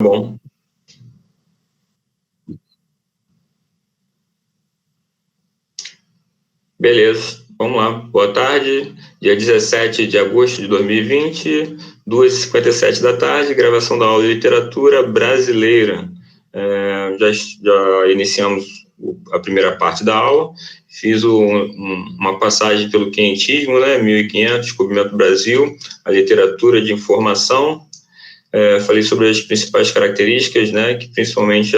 Bom, beleza. Vamos lá. Boa tarde. Dia 17 de agosto de 2020, 2h57 da tarde, gravação da aula de literatura brasileira. Já iniciamos a primeira parte da aula. Fiz uma passagem pelo quentismo, né? 1500, Descobrimento do Brasil, a literatura de informação. Falei sobre as principais características, né, que principalmente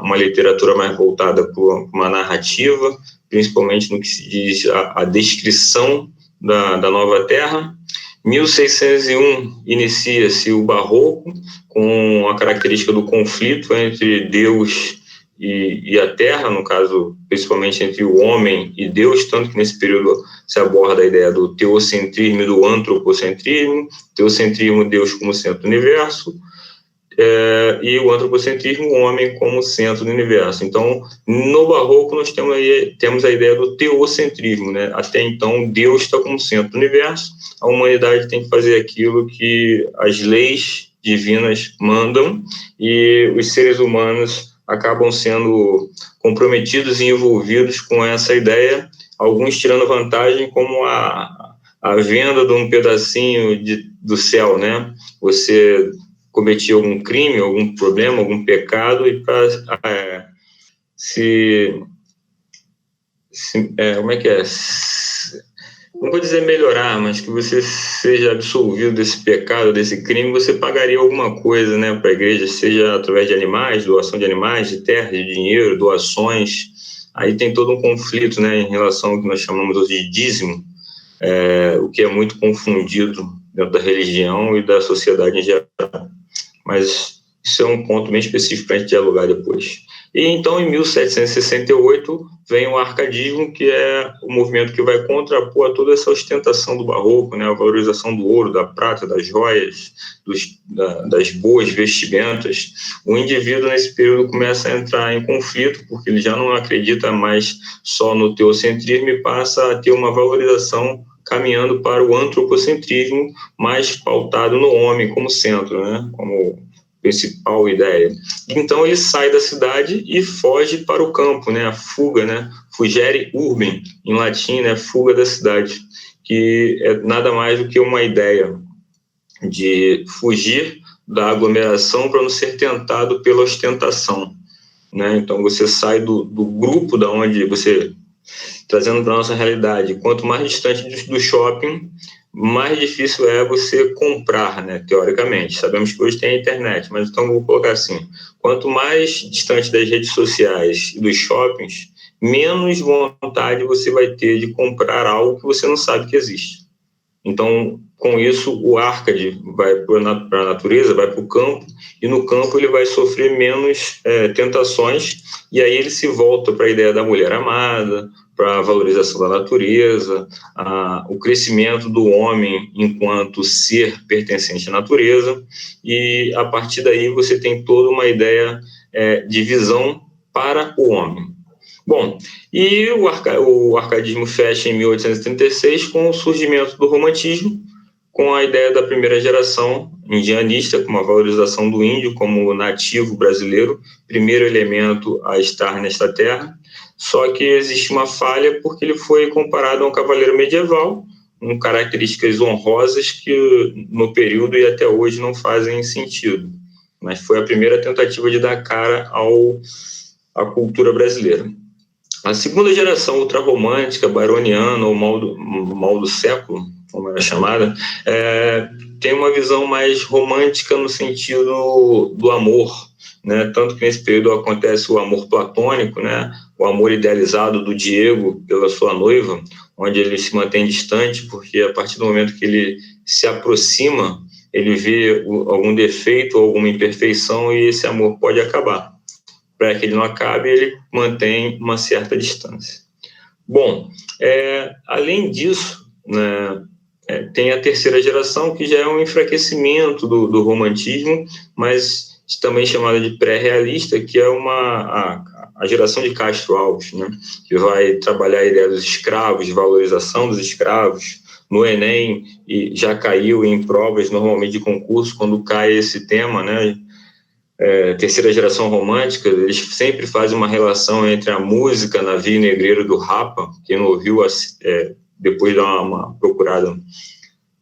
uma literatura mais voltada para uma narrativa, principalmente no que se diz a descrição da Nova Terra. 1601 inicia-se o Barroco, com a característica do conflito entre Deus e a Terra, no caso, principalmente entre o homem e Deus, tanto que nesse período se aborda a ideia do teocentrismo e do antropocentrismo. Teocentrismo, Deus como centro do universo, e o antropocentrismo, o homem como centro do universo. Então, no Barroco, nós temos a ideia do teocentrismo, né? Até então, Deus está como centro do universo, a humanidade tem que fazer aquilo que as leis divinas mandam, e os seres humanos acabam sendo comprometidos e envolvidos com essa ideia, alguns tirando vantagem, como a venda de um pedacinho do céu, né? Você cometia algum crime, algum problema, algum pecado, e para como é que é? Não vou dizer melhorar, mas que você seja absolvido desse pecado, desse crime, você pagaria alguma coisa, né, para a igreja, seja através de animais, doação de animais, de terra, de dinheiro, doações. Aí tem todo um conflito, né, em relação ao que nós chamamos hoje de dízimo, o que é muito confundido dentro da religião e da sociedade em geral. Mas isso é um ponto bem específico para a gente dialogar depois. E então, em 1768, vem o arcadismo, que é o movimento que vai contrapor a toda essa ostentação do barroco, né? A valorização do ouro, da prata, das joias, das boas vestimentas. O indivíduo, nesse período, começa a entrar em conflito, porque ele já não acredita mais só no teocentrismo e passa a ter uma valorização caminhando para o antropocentrismo, mais pautado no homem como centro, né? Como principal ideia. Então ele sai da cidade e foge para o campo, né? A fuga, né? Fugere urbem, em latim, né? Fuga da cidade, que é nada mais do que uma ideia de fugir da aglomeração para não ser tentado pela ostentação, né? Então você sai do grupo da onde você, trazendo para a nossa realidade, quanto mais distante do shopping, mais difícil é você comprar, né, teoricamente. Sabemos que hoje tem a internet, mas então vou colocar assim, quanto mais distante das redes sociais e dos shoppings, menos vontade você vai ter de comprar algo que você não sabe que existe. Então, com isso, o Arcade vai para a natureza, vai para o campo, e no campo ele vai sofrer menos tentações, e aí ele se volta para a ideia da mulher amada, para a valorização da natureza, o crescimento do homem enquanto ser pertencente à natureza, e a partir daí você tem toda uma ideia de visão para o homem. Bom, e o arcadismo fecha em 1836 com o surgimento do romantismo, com a ideia da primeira geração indianista, com a valorização do índio como nativo brasileiro, primeiro elemento a estar nesta terra. Só que existe uma falha, porque ele foi comparado a um cavaleiro medieval, com características honrosas que no período e até hoje não fazem sentido. Mas foi a primeira tentativa de dar cara à cultura brasileira. A segunda geração ultrarromântica, byroniana, ou mal do século, como era chamada, tem uma visão mais romântica no sentido do amor, né? Tanto que nesse período acontece o amor platônico, né? O amor idealizado do Diego pela sua noiva, onde ele se mantém distante, porque a partir do momento que ele se aproxima, ele vê algum defeito ou alguma imperfeição, e esse amor pode acabar. Para que ele não acabe, ele mantém uma certa distância. Bom, além disso, né, tem a terceira geração, que já é um enfraquecimento do romantismo, mas também chamada de pré-realista, que é a geração de Castro Alves, né, que vai trabalhar a ideia dos escravos, de valorização dos escravos. No Enem, e já caiu em provas, normalmente de concurso, quando cai esse tema, né, terceira geração romântica, eles sempre fazem uma relação entre a música Navio Negreiro do Rapa. Quem não ouviu, depois dá uma procurada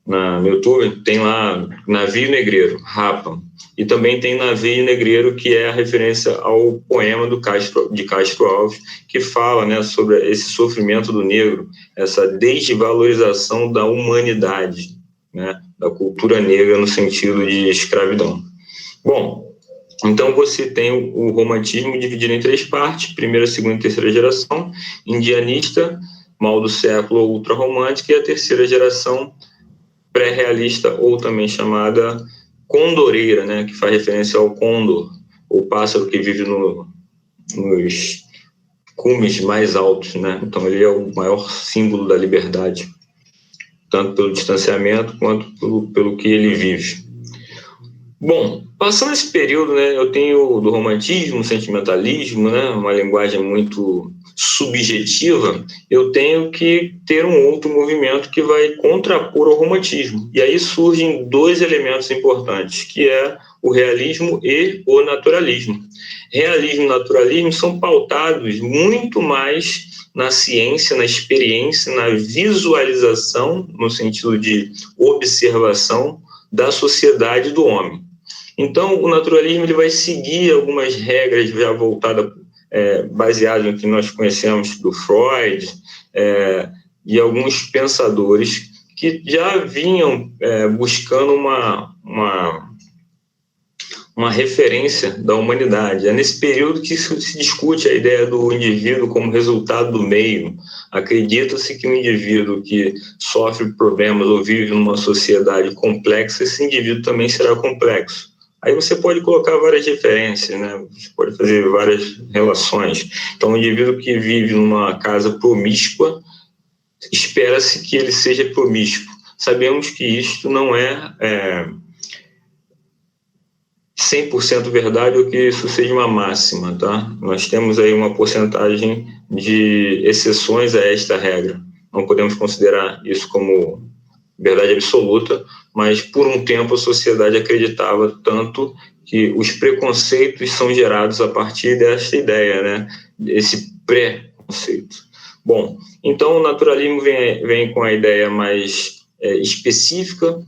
no YouTube, tem lá Navio Negreiro, Rapa, e também tem Navio Negreiro, que é a referência ao poema de Castro Alves, que fala, né, sobre esse sofrimento do negro, essa desvalorização da humanidade, né, da cultura negra no sentido de escravidão. Bom, então você tem o romantismo dividido em três partes: primeira, segunda e terceira geração, indianista, mal do século ou ultrarromântica, e a terceira geração pré-realista, ou também chamada condoreira, né, que faz referência ao condor, o pássaro que vive nos cumes mais altos, né? Então ele é o maior símbolo da liberdade, tanto pelo distanciamento quanto pelo que ele vive. Bom, passando esse período, né, eu tenho do romantismo, sentimentalismo, né, uma linguagem muito subjetiva. Eu tenho que ter um outro movimento que vai contrapor ao romantismo. E aí surgem dois elementos importantes, que é o realismo e o naturalismo. Realismo e naturalismo são pautados muito mais na ciência, na experiência, na visualização, no sentido de observação da sociedade do homem. Então, o naturalismo ele vai seguir algumas regras já voltadas, baseadas no que nós conhecemos do Freud, e alguns pensadores que já vinham buscando uma referência da humanidade. É nesse período que se discute a ideia do indivíduo como resultado do meio. Acredita-se que um indivíduo que sofre problemas ou vive numa sociedade complexa, esse indivíduo também será complexo. Aí você pode colocar várias referências, né? Você pode fazer várias relações. Então, um indivíduo que vive numa casa promíscua, espera-se que ele seja promíscuo. Sabemos que isto não é 100% verdade, ou que isso seja uma máxima, tá? Nós temos aí uma porcentagem de exceções a esta regra. Não podemos considerar isso como verdade absoluta, mas por um tempo a sociedade acreditava tanto que os preconceitos são gerados a partir desta ideia, né? Esse pré-conceito. Bom, então o naturalismo vem com a ideia mais específica,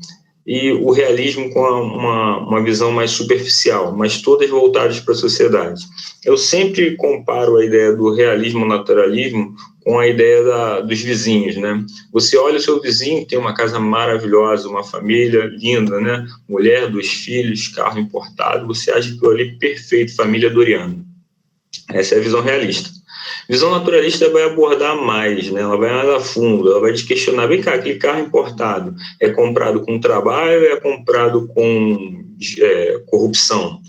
e o realismo com uma visão mais superficial, mas todas voltadas para a sociedade. Eu sempre comparo a ideia do realismo naturalismo com a ideia dos vizinhos, né? Você olha o seu vizinho, tem uma casa maravilhosa, uma família linda, né? Mulher, 2 filhos, carro importado, você acha que aquilo ali perfeito, família Doriana. Essa é a visão realista. Visão naturalista vai abordar mais, né? Ela vai mais a fundo, ela vai te questionar: vem cá, aquele carro importado é comprado com trabalho ou é comprado com corrupção?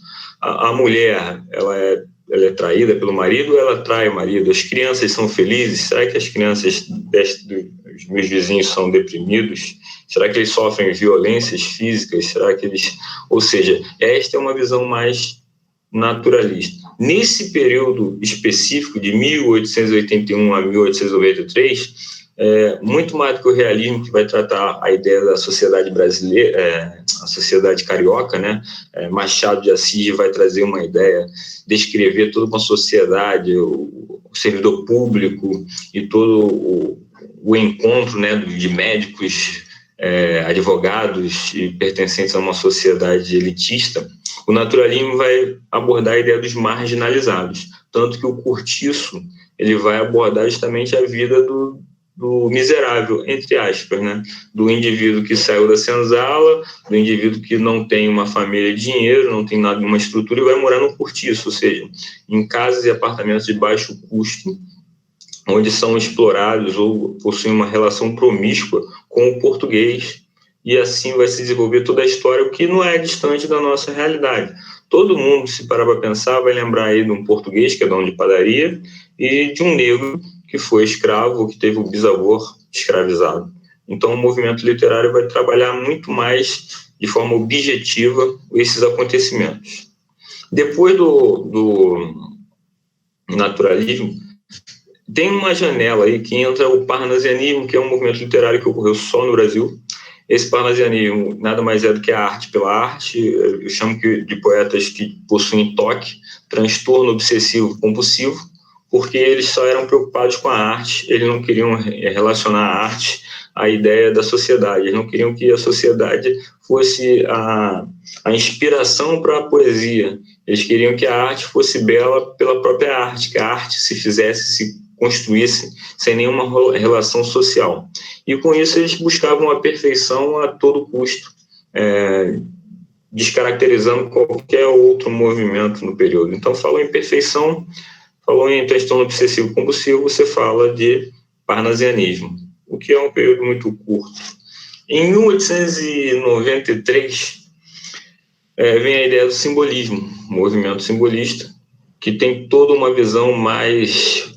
A mulher, ela é traída pelo marido ou ela trai o marido? As crianças são felizes? Será que as crianças dos meus vizinhos são deprimidos? Será que eles sofrem violências físicas? Será que eles... Ou seja, esta é uma visão mais naturalista. Nesse período específico de 1881 a 1893, muito mais do que o realismo, que vai tratar a ideia da sociedade brasileira, a sociedade carioca, né? Machado de Assis vai trazer uma ideia, descrever toda uma sociedade, o servidor público e todo o encontro, né, de médicos, advogados e pertencentes a uma sociedade elitista. O naturalismo vai abordar a ideia dos marginalizados, tanto que o Cortiço ele vai abordar justamente a vida do miserável, entre aspas, né? Do indivíduo que saiu da senzala, do indivíduo que não tem uma família de dinheiro, não tem nada, uma estrutura, e vai morar no cortiço, ou seja, em casas e apartamentos de baixo custo, onde são explorados ou possuem uma relação promíscua com o português, e assim vai se desenvolver toda a história, o que não é distante da nossa realidade. Todo mundo, se parar para pensar, vai lembrar aí de um português, que é dono de padaria, e de um negro que foi escravo, que teve o bisavô escravizado. Então, o movimento literário vai trabalhar muito mais de forma objetiva esses acontecimentos. Depois do naturalismo, tem uma janela aí que entra o parnasianismo, que é um movimento literário que ocorreu só no Brasil. Esse parnasianismo nada mais é do que a arte pela arte. Eu chamo de poetas que possuem toque, transtorno obsessivo compulsivo, porque eles só eram preocupados com a arte, eles não queriam relacionar a arte à ideia da sociedade, eles não queriam que a sociedade fosse a inspiração para a poesia, eles queriam que a arte fosse bela pela própria arte, que a arte se fizesse, se construísse sem nenhuma relação social. E com isso eles buscavam a perfeição a todo custo, descaracterizando qualquer outro movimento no período. Então, falou em perfeição, falou em transtorno obsessivo compulsivo, você fala de parnasianismo, o que é um período muito curto. Em 1893, vem a ideia do simbolismo, movimento simbolista, que tem toda uma visão mais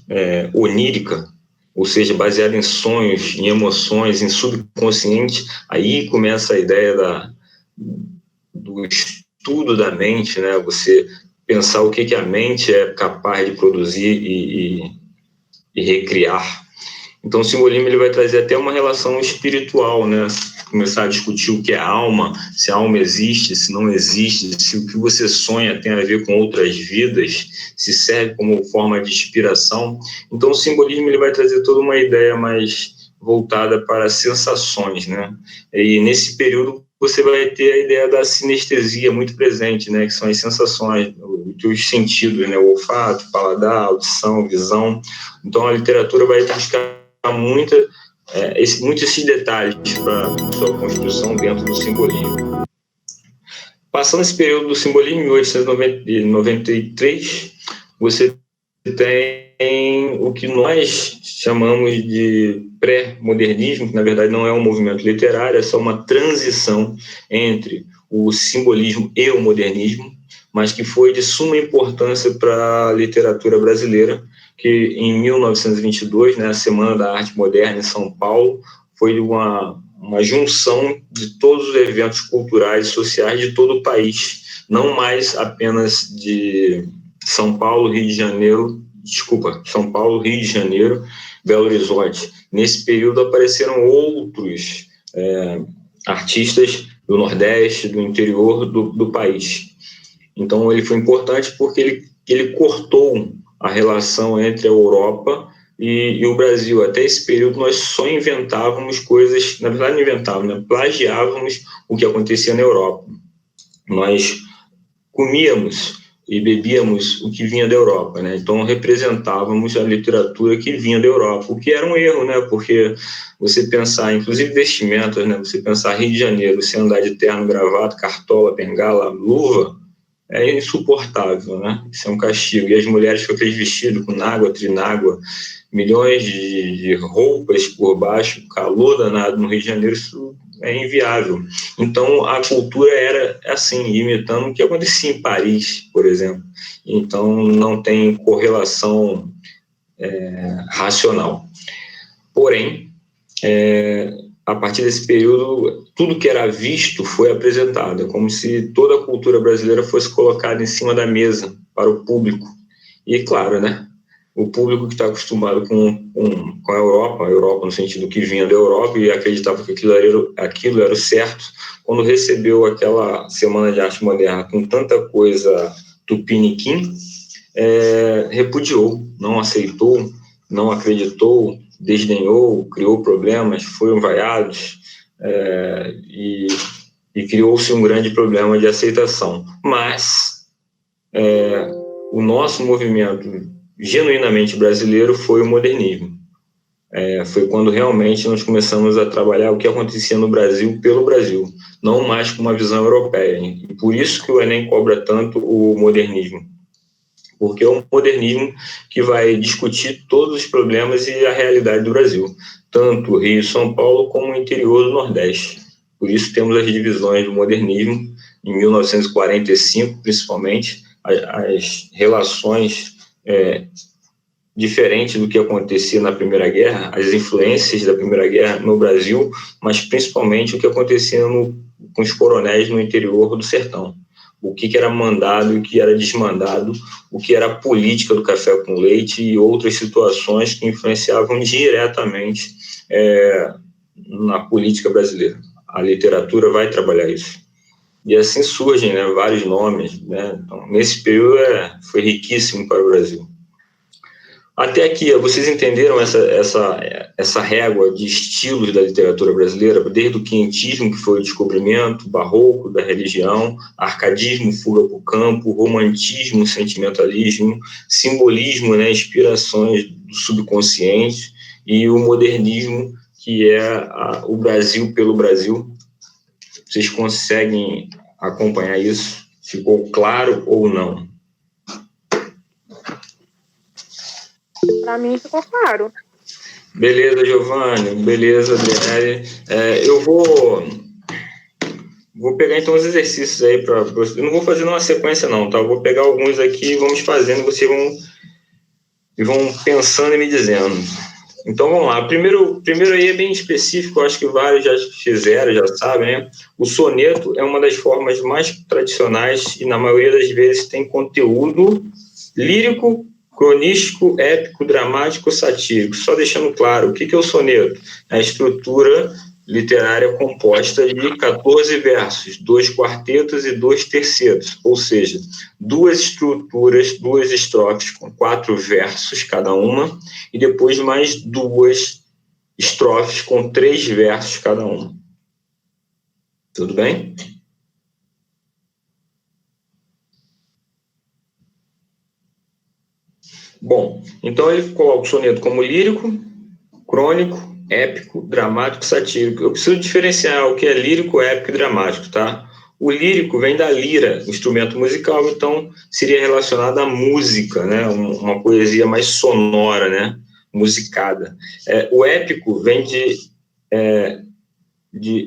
onírica, ou seja, baseada em sonhos, em emoções, em subconsciente. Aí começa a ideia do estudo da mente, né? Você pensar o que a mente é capaz de produzir e recriar. Então, o simbolismo ele vai trazer até uma relação espiritual, né? Começar a discutir o que é alma, se a alma existe, se não existe, se o que você sonha tem a ver com outras vidas, se serve como forma de inspiração. Então, o simbolismo ele vai trazer toda uma ideia mais voltada para sensações, né? E nesse período você vai ter a ideia da sinestesia muito presente, né? Que são as sensações, os sentidos, né? O olfato, paladar, audição, visão. Então, a literatura vai buscar muitos esses detalhes para sua construção dentro do simbolismo. Passando esse período do simbolismo, em 1893, você tem o que nós chamamos de pré-modernismo, que na verdade não é um movimento literário, é só uma transição entre o simbolismo e o modernismo, mas que foi de suma importância para a literatura brasileira, que em 1922, né, a Semana da Arte Moderna em São Paulo, foi uma junção de todos os eventos culturais e sociais de todo o país, não mais apenas de São Paulo, Rio de Janeiro, Belo Horizonte. Nesse período apareceram outros artistas do Nordeste, do interior do país. Então ele foi importante porque ele cortou a relação entre a Europa e o Brasil. Até esse período nós só inventávamos coisas, na verdade não inventávamos, né? Plagiávamos o que acontecia na Europa. Nós comíamos e bebíamos o que vinha da Europa, né? Então representávamos a literatura que vinha da Europa, o que era um erro, né? Porque você pensar, inclusive vestimentas, né? Você pensar Rio de Janeiro, você andar de terno, gravata, cartola, bengala, luva, é insuportável, né? Isso é um castigo. E as mulheres com aqueles vestidos com nágua, trinágua, milhões de roupas por baixo, calor danado no Rio de Janeiro, isso é inviável. Então, a cultura era assim, imitando o que acontecia em Paris, por exemplo. Então, não tem correlação racional. Porém, a partir desse período, tudo que era visto foi apresentado, como se toda a cultura brasileira fosse colocada em cima da mesa para o público. E, claro, né, o público que está acostumado com a Europa no sentido que vinha da Europa e acreditava que aquilo era o certo, quando recebeu aquela Semana de Arte Moderna com tanta coisa tupiniquim, repudiou, não aceitou, não acreditou, desdenhou, criou problemas, foram vaiados e criou-se um grande problema de aceitação. Mas o nosso movimento genuinamente brasileiro foi o modernismo. Foi quando realmente nós começamos a trabalhar o que acontecia no Brasil pelo Brasil, não mais com uma visão europeia. E por isso que o Enem cobra tanto o modernismo, porque é um modernismo que vai discutir todos os problemas e a realidade do Brasil, tanto Rio e São Paulo como o interior do Nordeste. Por isso temos as divisões do modernismo, em 1945, principalmente, as relações diferentes do que acontecia na Primeira Guerra, as influências da Primeira Guerra no Brasil, mas principalmente o que acontecia com os coronéis no interior do sertão. O que era mandado e o que era desmandado, o que era a política do café com leite e outras situações que influenciavam diretamente na política brasileira. a literatura vai trabalhar isso. E assim surgem, né, vários nomes, né? Então, nesse período foi riquíssimo para o Brasil. Até aqui, vocês entenderam essa régua de estilos da literatura brasileira, desde o quinhentismo, que foi o descobrimento, o barroco da religião, arcadismo, fuga para o campo, romantismo, sentimentalismo, simbolismo, né, inspirações do subconsciente, e o modernismo, que é o Brasil pelo Brasil. Vocês conseguem acompanhar isso? Ficou claro ou não? Para mim ficou claro. Beleza, Giovanni. Beleza, Adriane. Eu vou pegar então os exercícios aí para você. Eu não vou fazer numa sequência não, tá? Eu vou pegar alguns aqui e vamos fazendo. Vocês vão pensando e me dizendo. Então vamos lá. Primeiro aí é bem específico. Eu acho que vários já fizeram, já sabem, né? O soneto é uma das formas mais tradicionais e na maioria das vezes tem conteúdo lírico, cronístico, épico, dramático, satírico. Só deixando claro, o que é o soneto? É a estrutura literária composta de 14 versos, 2 quartetos e 2 tercetos, ou seja, 2 estruturas, 2 estrofes com 4 versos cada uma, e depois mais 2 estrofes com 3 versos cada uma. Tudo bem? Bom, então ele coloca o soneto como lírico, crônico, épico, dramático, satírico. Eu preciso diferenciar o que é lírico, épico e dramático, tá? O lírico vem da lira, um instrumento musical, então seria relacionado à música, né? Uma poesia mais sonora, né? Musicada. O épico vem de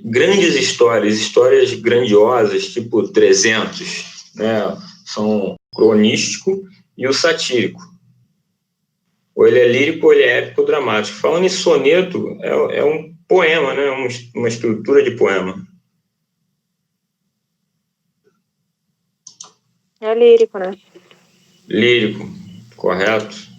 grandes histórias grandiosas, tipo 300, né? São cronístico e o satírico. Ou ele é lírico, ou ele é épico ou dramático. Falando em soneto, é um poema, né? Uma estrutura de poema. É lírico, né? Lírico, correto?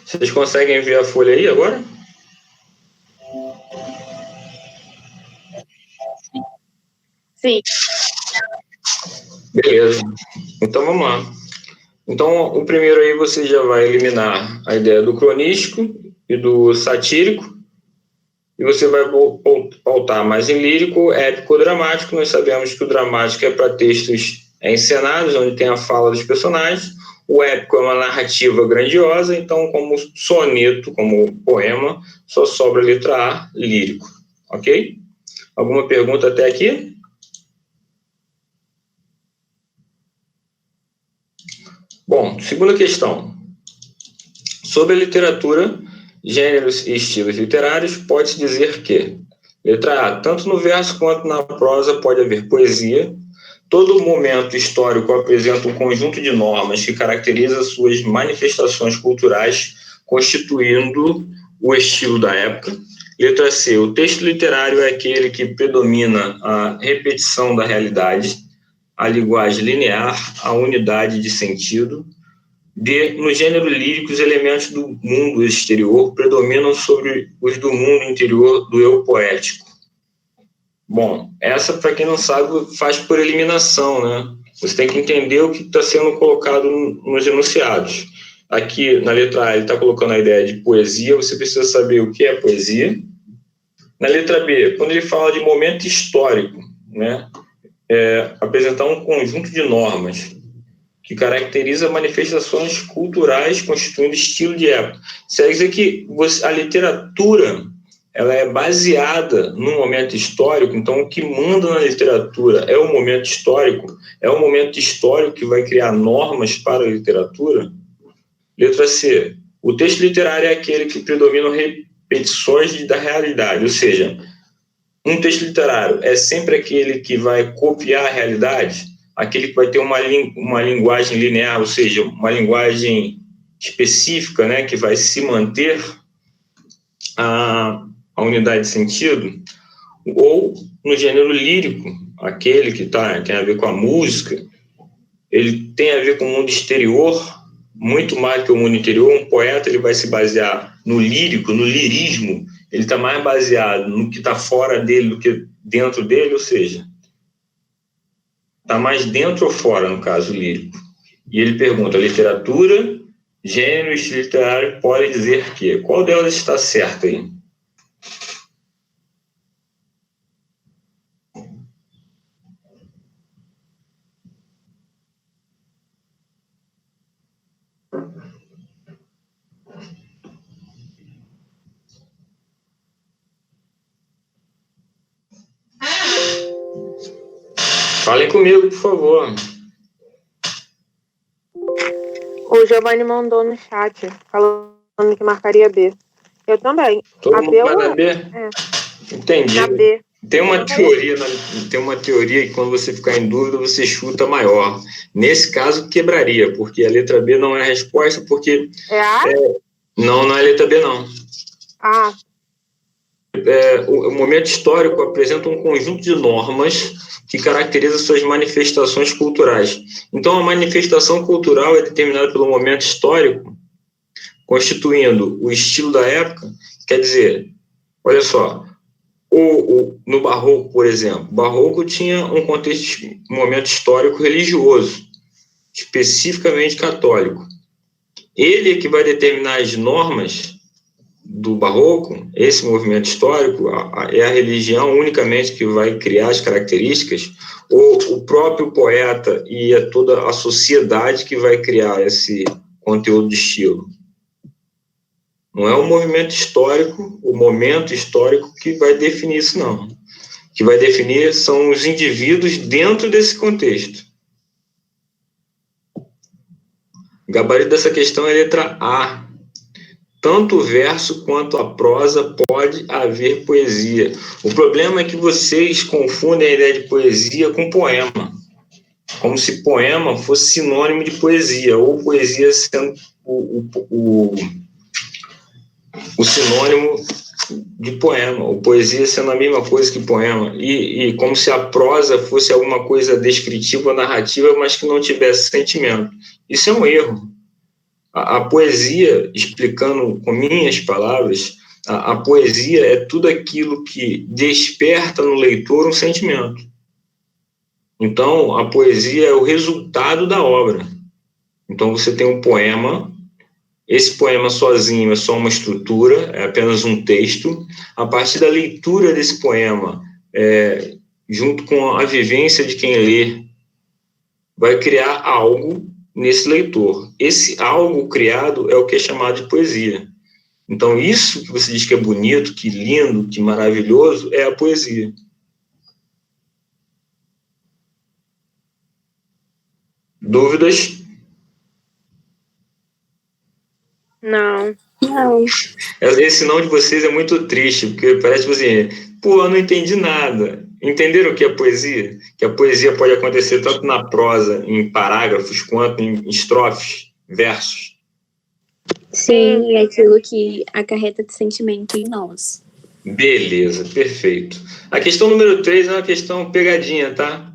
Vocês conseguem ver a folha aí agora? Sim. Beleza. Então vamos lá. Então, o primeiro aí você já vai eliminar a ideia do cronístico e do satírico, e você vai pautar mais em lírico, épico, dramático. Nós sabemos que o dramático é para textos encenados, onde tem a fala dos personagens. O épico é uma narrativa grandiosa, então, como soneto, como poema, só sobra a letra A, lírico. Ok? Alguma pergunta até aqui? Bom, segunda questão. Sobre a literatura, gêneros e estilos literários, pode-se dizer que, letra A, tanto no verso quanto na prosa pode haver poesia. Todo momento histórico apresenta um conjunto de normas que caracteriza suas manifestações culturais, constituindo o estilo da época. Letra C, o texto literário é aquele que predomina a repetição da realidade, a linguagem linear, a unidade de sentido. D, no gênero lírico, os elementos do mundo exterior predominam sobre os do mundo interior do eu poético. Bom, essa, para quem não sabe, faz por eliminação, né? Você tem que entender o que está sendo colocado nos enunciados. Aqui, na letra A, ele está colocando a ideia de poesia, você precisa saber o que é poesia. Na letra B, quando ele fala de momento histórico, né? Apresentar um conjunto de normas que caracteriza manifestações culturais constituindo estilo de época. Isso quer dizer que a literatura ela é baseada num momento histórico, então o que manda na literatura é o momento histórico que vai criar normas para a literatura. Letra C. O texto literário é aquele que predomina repetições da realidade, ou seja, um texto literário é sempre aquele que vai copiar a realidade, aquele que vai ter uma linguagem linear, ou seja, uma linguagem específica, né, que vai se manter a unidade de sentido, ou no gênero lírico, aquele que tem a ver com a música, ele tem a ver com o mundo exterior, muito mais que o mundo interior. Um poeta ele vai se basear no lírico, no lirismo, ele está mais baseado no que está fora dele do que dentro dele, ou seja, está mais dentro ou fora, no caso lírico. E ele pergunta, literatura, gênero e estilo literário podem dizer que? Qual delas está certa aí? Falem comigo, por favor. O Giovanni mandou no chat, falando que marcaria B. Eu também. Todo mundo vai na B? É. Entendi. Na B. Tem uma teoria que quando você ficar em dúvida, você chuta maior. Nesse caso, quebraria, porque a letra B não é a resposta, porque... É A? Não é a letra B, não. Ah. O momento histórico apresenta um conjunto de normas que caracteriza suas manifestações culturais. Então, a manifestação cultural é determinada pelo momento histórico, constituindo o estilo da época. Quer dizer, olha só, no Barroco, por exemplo, o Barroco tinha um contexto, um momento histórico religioso, especificamente católico. Ele é que vai determinar as normas do Barroco. Esse movimento histórico é a religião unicamente que vai criar as características, ou o próprio poeta e toda a sociedade que vai criar esse conteúdo de estilo. Não é o movimento histórico, o momento histórico que vai definir isso, não. O que vai definir são os indivíduos dentro desse contexto. O gabarito dessa questão é a letra A. Tanto o verso quanto a prosa pode haver poesia. O problema é que vocês confundem a ideia de poesia com poema. Como se poema fosse sinônimo de poesia, ou poesia sendo o sinônimo de poema, ou poesia sendo a mesma coisa que poema, e como se a prosa fosse alguma coisa descritiva, narrativa, mas que não tivesse sentimento. Isso é um erro. A poesia, explicando com minhas palavras, a poesia é tudo aquilo que desperta no leitor um sentimento. Então, a poesia é o resultado da obra. Então, você tem um poema, esse poema sozinho é só uma estrutura, é apenas um texto. A partir da leitura desse poema, junto com a vivência de quem lê, vai criar algo nesse leitor. Esse algo criado é o que é chamado de poesia. Então, isso que você diz que é bonito, que lindo, que maravilhoso, é a poesia. Dúvidas? Não. Esse não de vocês é muito triste, porque parece tipo assim, eu não entendi nada. Entenderam o que é poesia? Que a poesia pode acontecer tanto na prosa, em parágrafos, quanto em estrofes, versos. Sim, é aquilo que acarreta de sentimento em nós. Beleza, perfeito. A questão número 3 é uma questão pegadinha, tá?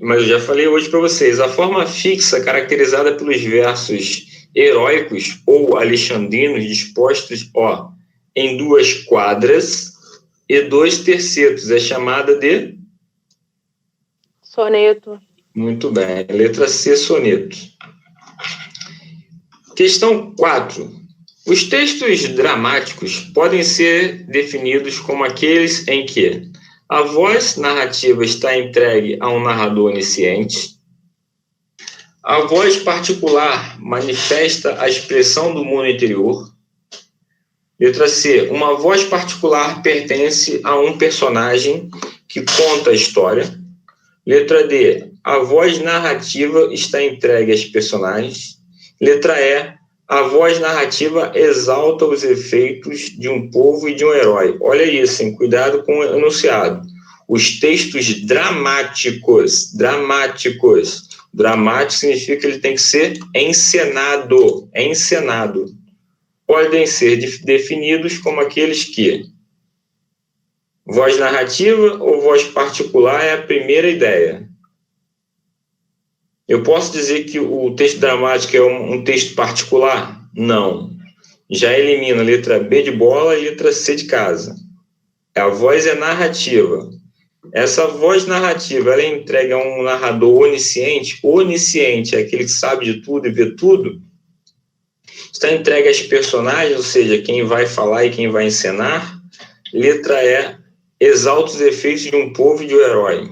Mas eu já falei hoje para vocês. A forma fixa, caracterizada pelos versos heróicos ou alexandrinos dispostos em 2 quadras e 2 tercetos, é chamada de? Soneto. Muito bem. Letra C, soneto. Questão 4. Os textos dramáticos podem ser definidos como aqueles em que a voz narrativa está entregue a um narrador onisciente, a voz particular manifesta a expressão do mundo interior. Letra C. Uma voz particular pertence a um personagem que conta a história. Letra D. A voz narrativa está entregue aos personagens. Letra E. A voz narrativa exalta os efeitos de um povo e de um herói. Olha isso, hein? Cuidado com o enunciado. Os textos dramáticos. Dramático significa que ele tem que ser encenado. Podem ser definidos como aqueles que voz narrativa ou voz particular é a primeira ideia. Eu posso dizer que o texto dramático é um texto particular? Não. Já elimina a letra B de bola e a letra C de casa. A voz é narrativa. Essa voz narrativa, ela é entregue a um narrador onisciente. Onisciente é aquele que sabe de tudo e vê tudo. Está entregue aos personagens, ou seja, quem vai falar e quem vai encenar. Letra E, exalta os efeitos de um povo e de um herói.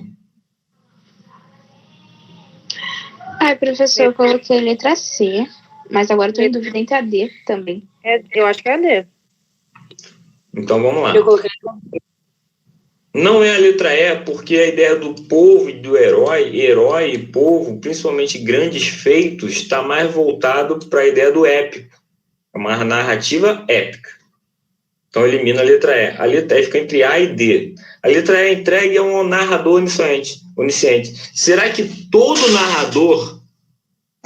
Ai, professor, eu coloquei letra C, mas agora estou em dúvida entre a D também. Eu acho que é a D. Então vamos lá. Eu coloquei. Não é a letra E, porque a ideia do povo e do herói e povo, principalmente grandes feitos, está mais voltado para a ideia do épico. É uma narrativa épica. Então elimina a letra E. A letra E fica entre A e D. A letra E é entregue a um narrador onisciente. Será que todo narrador,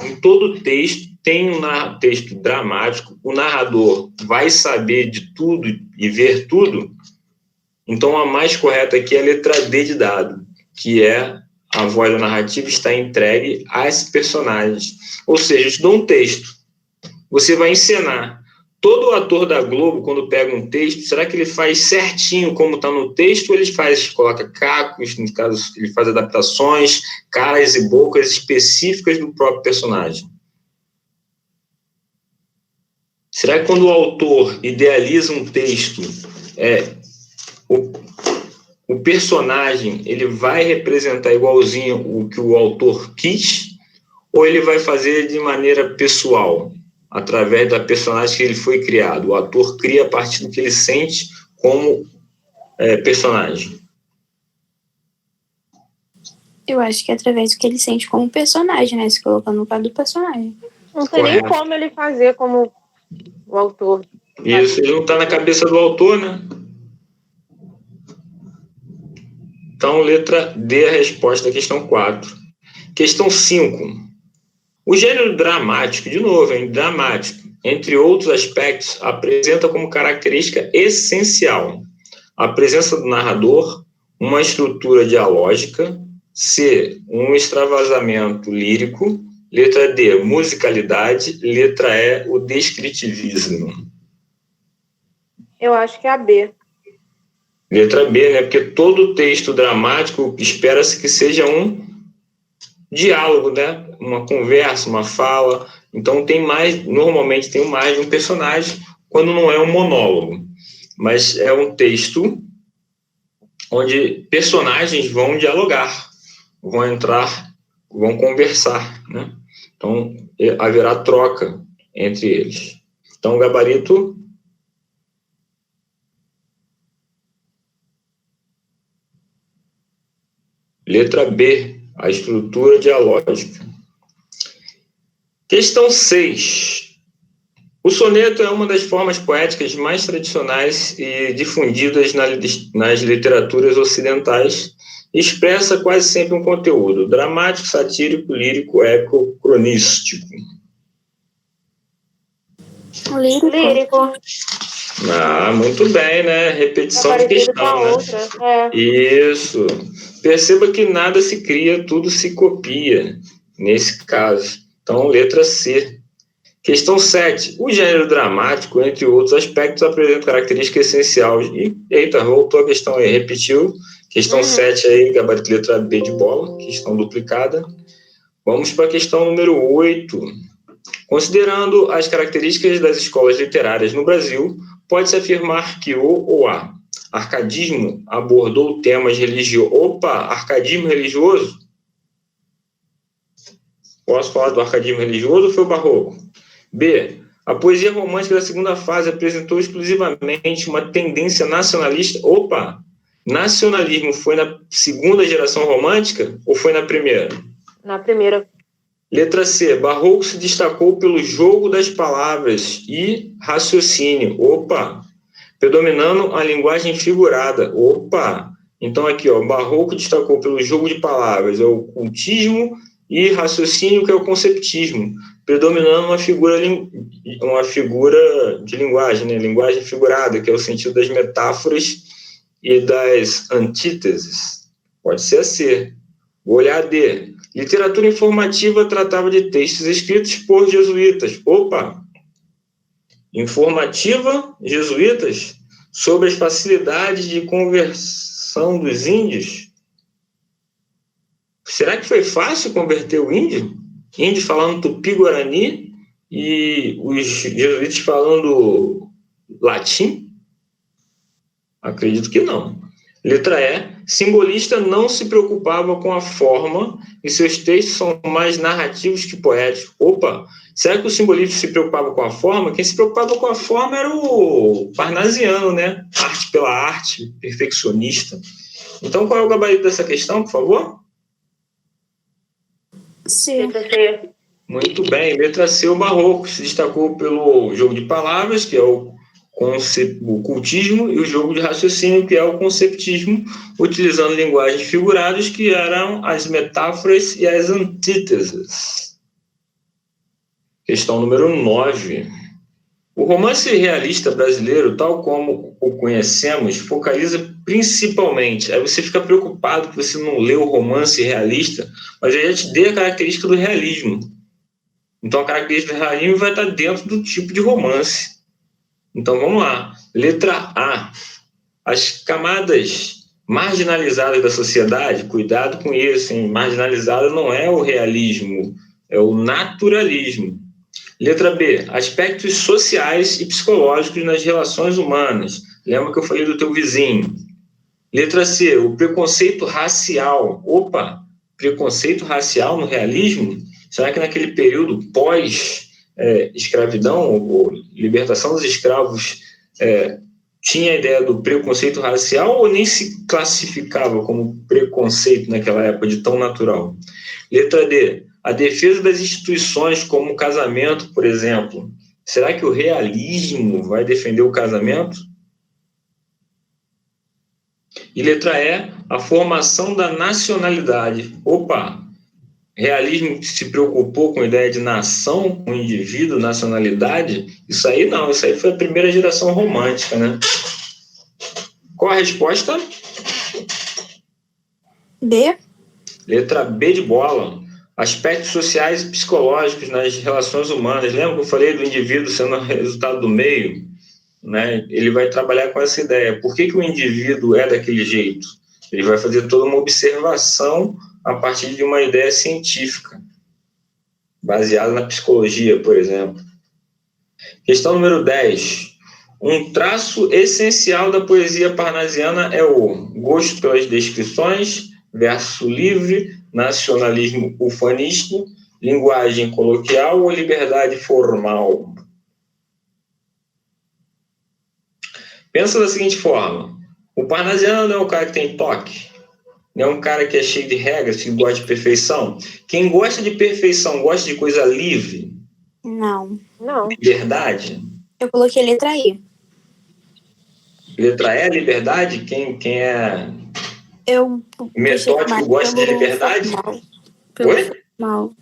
em todo texto, tem um texto dramático, o narrador vai saber de tudo e ver tudo? Então a mais correta aqui é a letra D de dado, que é a voz da narrativa está entregue às personagens. Ou seja, eu te dou um texto, você vai encenar. Todo ator da Globo, quando pega um texto, será que ele faz certinho como está no texto, ou ele coloca cacos, no caso, ele faz adaptações, caras e bocas específicas do próprio personagem? Será que quando o autor idealiza um texto, o personagem ele vai representar igualzinho o que o autor quis, ou ele vai fazer de maneira pessoal? Através da personagem que ele foi criado. O ator cria a partir do que ele sente como personagem. Eu acho que é através do que ele sente como personagem, né? Se colocando no lugar do personagem. Não tem nem como ele fazer como o autor. Isso, ele não está na cabeça do autor, né? Então, letra D é a resposta da questão 4. Questão 5. O gênero dramático, de novo, dramático, entre outros aspectos, apresenta como característica essencial a presença do narrador, uma estrutura dialógica, C, um extravasamento lírico, letra D, musicalidade, letra E, o descritivismo. Eu acho que é a B. Letra B, né? Porque todo texto dramático espera-se que seja um diálogo, né? Uma conversa, uma fala. Então normalmente tem mais de um personagem quando não é um monólogo, mas é um texto onde personagens vão dialogar, vão conversar, né? Então haverá troca entre eles. Então o gabarito letra B, a estrutura dialógica. Questão 6. O soneto é uma das formas poéticas mais tradicionais e difundidas nas literaturas ocidentais. Expressa quase sempre um conteúdo dramático, satírico, lírico, épico, cronístico. Lírico. Ah, muito bem, né? Repetição de questão, né? Outra. Isso. Perceba que nada se cria, tudo se copia, nesse caso. Então, letra C. Questão 7. O gênero dramático, entre outros aspectos, apresenta característica essencial. Eita, voltou a questão aí, repetiu. Questão 7 aí, gabarito letra B de bola, questão duplicada. Vamos para a questão número 8. Considerando as características das escolas literárias no Brasil, pode-se afirmar que o ou a arcadismo abordou temas religiosos. Opa, arcadismo religioso? Posso falar do arcadismo religioso ou foi o barroco? B. A poesia romântica da segunda fase apresentou exclusivamente uma tendência nacionalista. Opa! Nacionalismo foi na segunda geração romântica ou foi na primeira? Na primeira. Letra C. Barroco se destacou pelo jogo das palavras e raciocínio. Opa! Predominando a linguagem figurada. Opa! Então aqui, ó, Barroco destacou pelo jogo de palavras, é o cultismo, e raciocínio, que é o conceptismo, predominando uma figura de linguagem, né? Linguagem figurada, que é o sentido das metáforas e das antíteses. Pode ser a C. Vou olhar a D. Literatura informativa tratava de textos escritos por jesuítas. Opa! Informativa, jesuítas, sobre as facilidades de conversão dos índios. Será que foi fácil converter o índio? Índio falando tupi-guarani e os jesuítas falando latim? Acredito que não. Letra E. Simbolista não se preocupava com a forma e seus textos são mais narrativos que poéticos. Opa! Será que o simbolista se preocupava com a forma? Quem se preocupava com a forma era o parnasiano, né? Arte pela arte, perfeccionista. Então, qual é o gabarito dessa questão, por favor? Sim. Muito bem. Letra C, o Barroco se destacou pelo jogo de palavras, que é o cultismo, e o jogo de raciocínio, que é o conceptismo, utilizando linguagens figuradas, que eram as metáforas e as antíteses. Questão número 9. O romance realista brasileiro, tal como o conhecemos, focaliza principalmente... Aí você fica preocupado que você não leu o romance realista, mas eu já te dei a característica do realismo. Então, a característica do realismo vai estar dentro do tipo de romance. Então, vamos lá. Letra A. As camadas marginalizadas da sociedade, cuidado com isso, hein? Marginalizada não é o realismo, é o naturalismo. Letra B. Aspectos sociais e psicológicos nas relações humanas. Lembra que eu falei do teu vizinho. Letra C. O preconceito racial. Opa! Preconceito racial no realismo? Será que naquele período pós-escravidão, ou libertação dos escravos, tinha a ideia do preconceito racial ou nem se classificava como preconceito naquela época de tão natural? Letra D. A defesa das instituições, como o casamento, por exemplo. Será que o realismo vai defender o casamento? E letra E. A formação da nacionalidade. Opa! Realismo se preocupou com a ideia de nação, com indivíduo, nacionalidade? Isso aí não, isso aí foi a primeira geração romântica, né? Qual a resposta? B. Letra B de bola. Aspectos sociais e psicológicos nas relações humanas. Lembra que eu falei do indivíduo sendo o resultado do meio? Né? Ele vai trabalhar com essa ideia. Por que o indivíduo é daquele jeito? Ele vai fazer toda uma observação a partir de uma ideia científica, baseada na psicologia, por exemplo. Questão número 10. Um traço essencial da poesia parnasiana é o gosto pelas descrições, verso livre, nacionalismo ufanista, linguagem coloquial ou liberdade formal? Pensa da seguinte forma. O parnasiano não é um cara que tem toque, não é um cara que é cheio de regras, que gosta de perfeição. Quem gosta de perfeição gosta de coisa livre? Não. Liberdade? Eu coloquei letra I. Letra E, liberdade? Quem é Eu metódico gosta de liberdade? Oi? Formal.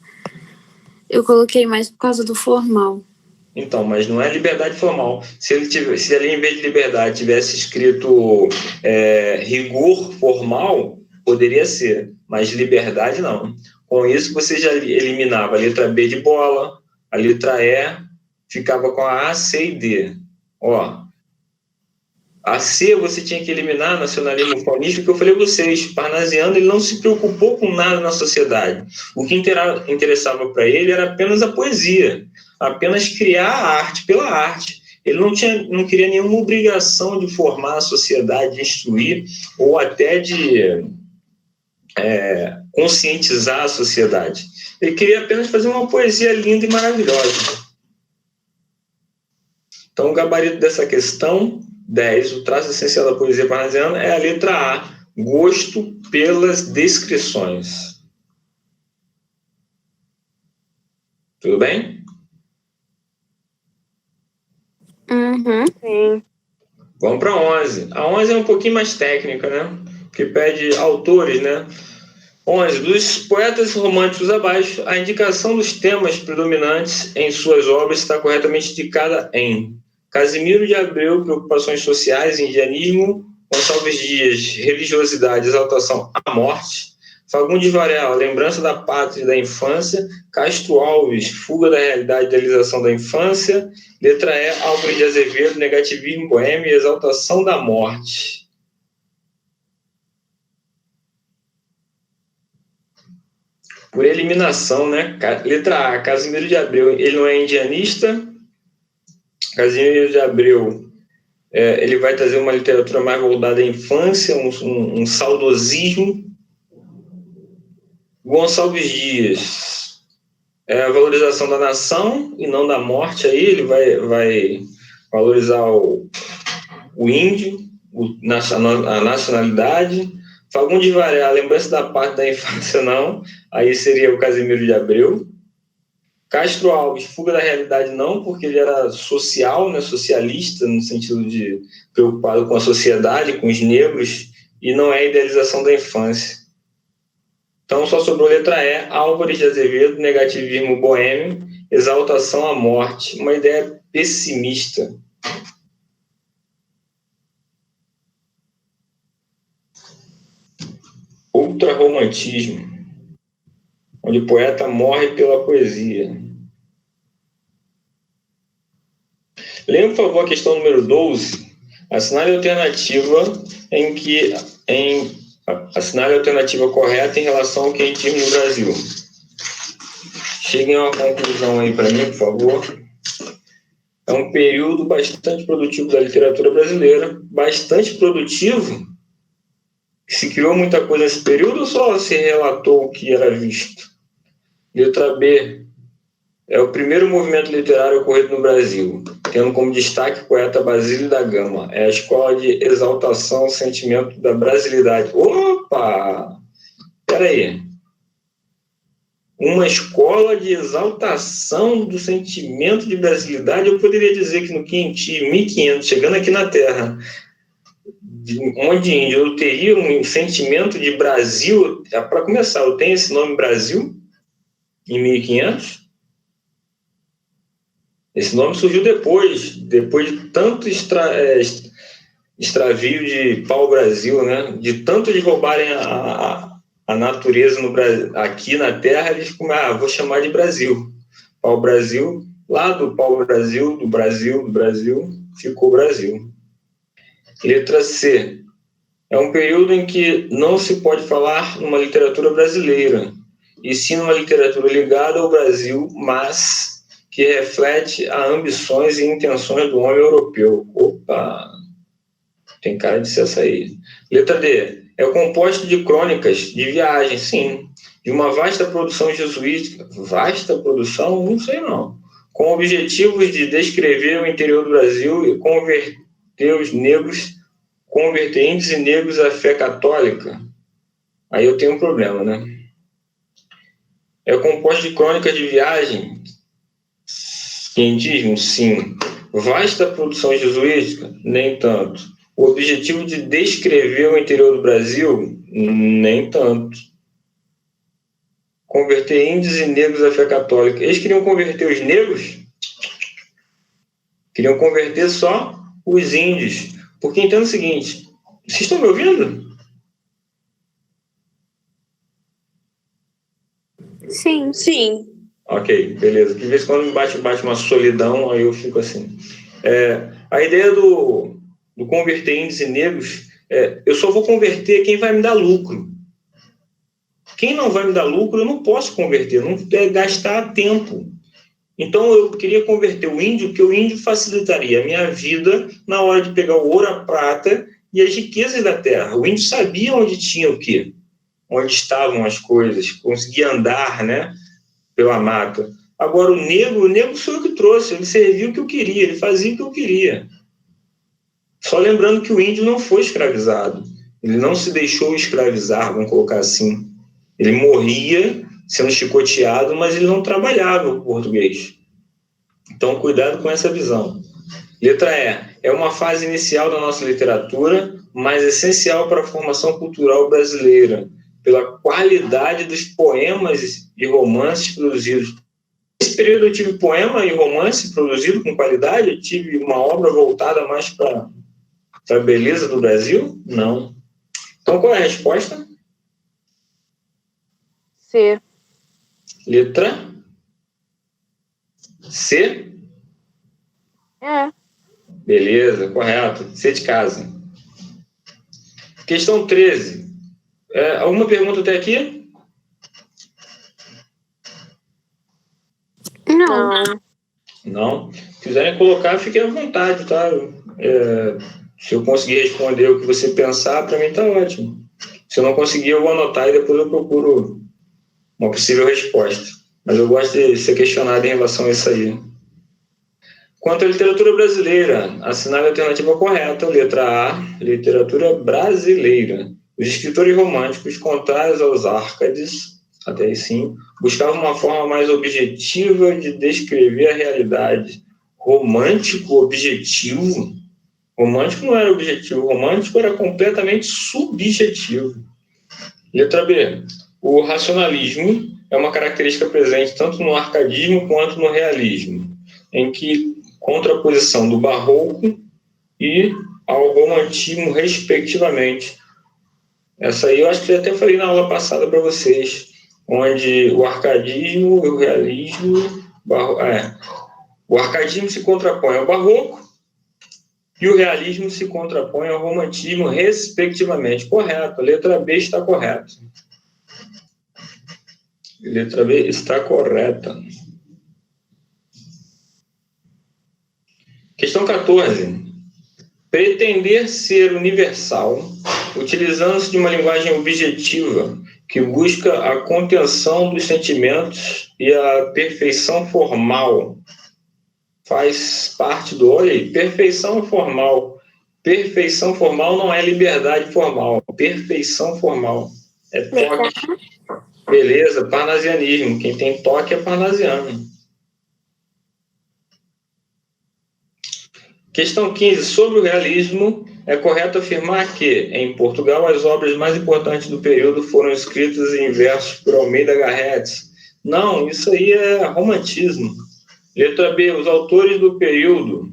Eu coloquei mais por causa do formal. Então, mas não é liberdade formal. Se ali, em vez de liberdade, tivesse escrito rigor formal, poderia ser, mas liberdade não. Com isso, você já eliminava a letra B de bola, a letra E ficava com a A, C e D. Ó, a C você tinha que eliminar nacionalismo paulista, que eu falei a vocês, parnasiano ele não se preocupou com nada na sociedade. O que interessava para ele era apenas a poesia, apenas criar a arte pela arte. Ele não queria nenhuma obrigação de formar a sociedade, de instruir, ou até de conscientizar a sociedade. Ele queria apenas fazer uma poesia linda e maravilhosa. Então, o gabarito dessa questão 10, o traço essencial da poesia parnasiana é a letra A, gosto pelas descrições. Tudo bem? Sim. Vamos para 11. A 11 é um pouquinho mais técnica, né? Que pede autores, né? 11. Dos poetas românticos abaixo, a indicação dos temas predominantes em suas obras está corretamente indicada em Casimiro de Abreu, preocupações sociais, indianismo; Gonçalves Dias, religiosidade, exaltação à morte; Fagundes Varela, lembrança da pátria e da infância; Castro Alves, fuga da realidade, idealização da infância; letra E, Álvares de Azevedo, negativismo boêmio e exaltação da morte. Por eliminação, né? Letra A, Casimiro de Abreu, ele não é indianista. Casimiro de Abreu, ele vai trazer uma literatura mais voltada à infância, um saudosismo. Gonçalves Dias, a valorização da nação e não da morte. Aí ele vai valorizar o índio, a nacionalidade. Fagundes Varela, lembrança da parte da infância, não. Aí seria o Casimiro de Abreu. Castro Alves, fuga da realidade, não, porque ele era social, né, socialista, no sentido de preocupado com a sociedade, com os negros, e não é idealização da infância. Então só sobrou letra E, Álvares de Azevedo, negativismo boêmio, exaltação à morte, uma ideia pessimista. Ultrarromantismo, onde o poeta morre pela poesia. Lembra, por favor, a questão número 12. Assinale a alternativa assinale a alternativa correta em relação ao quentismo no Brasil. Cheguem a uma conclusão aí para mim, por favor. É um período bastante produtivo da literatura brasileira. Bastante produtivo? Se criou muita coisa nesse período ou só se relatou o que era visto? Letra B. É o primeiro movimento literário ocorrido no Brasil, tendo como destaque o poeta Basílio da Gama. É a escola de exaltação ao sentimento da brasilidade. Opa! Peraí. Uma escola de exaltação do sentimento de brasilidade? Eu poderia dizer que no Quinti, 1500, chegando aqui na Terra, onde índio, eu teria um sentimento de Brasil. Para começar, eu tenho esse nome Brasil em 1500? Esse nome surgiu depois de tanto extravio de pau-brasil, né? De tanto eles roubarem a natureza no Brasil, aqui na Terra, eles vou chamar de Brasil. Pau-brasil, lá do pau-brasil, do Brasil, ficou Brasil. Letra C. É um período em que não se pode falar numa literatura brasileira, e sim numa literatura ligada ao Brasil, mas que reflete as ambições e intenções do homem europeu. Opa! Tem cara de ser essa aí. Letra D. É composto de crônicas de viagem, sim, de uma vasta produção jesuítica. Vasta produção? Não sei não. Com objetivos de descrever o interior do Brasil e converter índios e negros à fé católica. Aí eu tenho um problema, né? É composto de crônicas de viagem. Quentismo, sim. Vasta produção jesuítica? Nem tanto. O objetivo de descrever o interior do Brasil? Nem tanto. Converter índios e negros à fé católica. Eles queriam converter os negros? Queriam converter só os índios. Porque entenda o seguinte, vocês estão me ouvindo? Sim. Sim. Ok, beleza. De vez em quando me bate uma solidão, aí eu fico assim. A ideia do converter índios e negros, eu só vou converter quem vai me dar lucro. Quem não vai me dar lucro, eu não posso converter, não é gastar tempo. Então eu queria converter o índio, porque o índio facilitaria a minha vida na hora de pegar o ouro, a prata e as riquezas da terra. O índio sabia onde tinha o quê? Onde estavam as coisas, conseguia andar, né, pela mata. Agora o negro sou eu que trouxe, ele serviu o que eu queria, ele fazia o que eu queria. Só lembrando que o índio não foi escravizado, ele não se deixou escravizar, vamos colocar assim. Ele morria sendo chicoteado, mas ele não trabalhava o português. Então, cuidado com essa visão. Letra E. É uma fase inicial da nossa literatura, mas essencial para a formação cultural brasileira, pela qualidade dos poemas e romances produzidos. Nesse período eu tive poema e romance produzido com qualidade? Eu tive uma obra voltada mais para a beleza do Brasil? Não. Então, qual é a resposta? C. Letra C? É. Beleza, correto. C de casa. Questão 13. Alguma pergunta até aqui? Não. Não. Se quiserem colocar, fiquem à vontade, tá? Se eu conseguir responder o que você pensar, para mim tá ótimo. Se eu não conseguir, eu vou anotar e depois eu procuro uma possível resposta. Mas eu gosto de ser questionado em relação a isso aí. Quanto à literatura brasileira, assinale a alternativa correta, letra A, literatura brasileira. Os escritores românticos, contrários aos Árcades, até aí sim, buscavam uma forma mais objetiva de descrever a realidade. Romântico objetivo? Romântico não era objetivo, romântico era completamente subjetivo. Letra B. O racionalismo é uma característica presente tanto no arcadismo quanto no realismo, em que contraposição do barroco e ao romantismo, respectivamente. Essa aí eu acho que eu até falei na aula passada para vocês, onde o arcadismo e o realismo... O arcadismo se contrapõe ao barroco e o realismo se contrapõe ao romantismo, respectivamente. Correto, a letra B está correta. Letra B está correta. Questão 14. Pretender ser universal, utilizando-se de uma linguagem objetiva que busca a contenção dos sentimentos e a perfeição formal. Faz parte do... Olha aí, perfeição formal. Perfeição formal não é liberdade formal. Perfeição formal. É toque. Beleza, parnasianismo. Quem tem toque é parnasiano. Questão 15. Sobre o realismo, é correto afirmar que, em Portugal, as obras mais importantes do período foram escritas em versos por Almeida Garrett. Não, isso aí é romantismo. Letra B. Os autores do período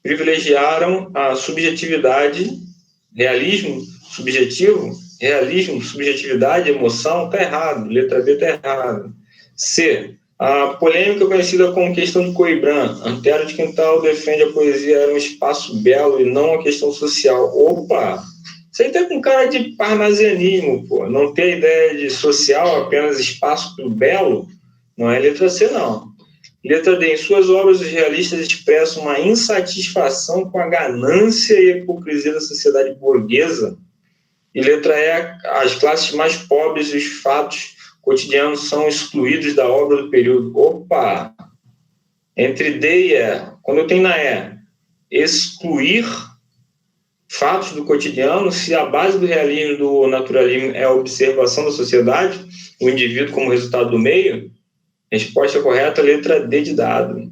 privilegiaram a subjetividade, realismo subjetivo, realismo, subjetividade, emoção, está errado. Letra B está errado. C. A polêmica conhecida como questão de Coimbra. Antero de Quintal defende a poesia era um espaço belo e não uma questão social. Opa! Isso aí tá com cara de parnasianismo, pô. Não ter ideia de social, apenas espaço belo, não é letra C, não. Letra D. Em suas obras, os realistas expressam uma insatisfação com a ganância e a hipocrisia da sociedade burguesa. E letra E. As classes mais pobres e os fatos cotidianos são excluídos da obra do período. Opa! Entre D e E. Quando eu tenho na E, excluir fatos do cotidiano, se a base do realismo e do naturalismo é a observação da sociedade, o indivíduo como resultado do meio, resposta correta, letra D de dado.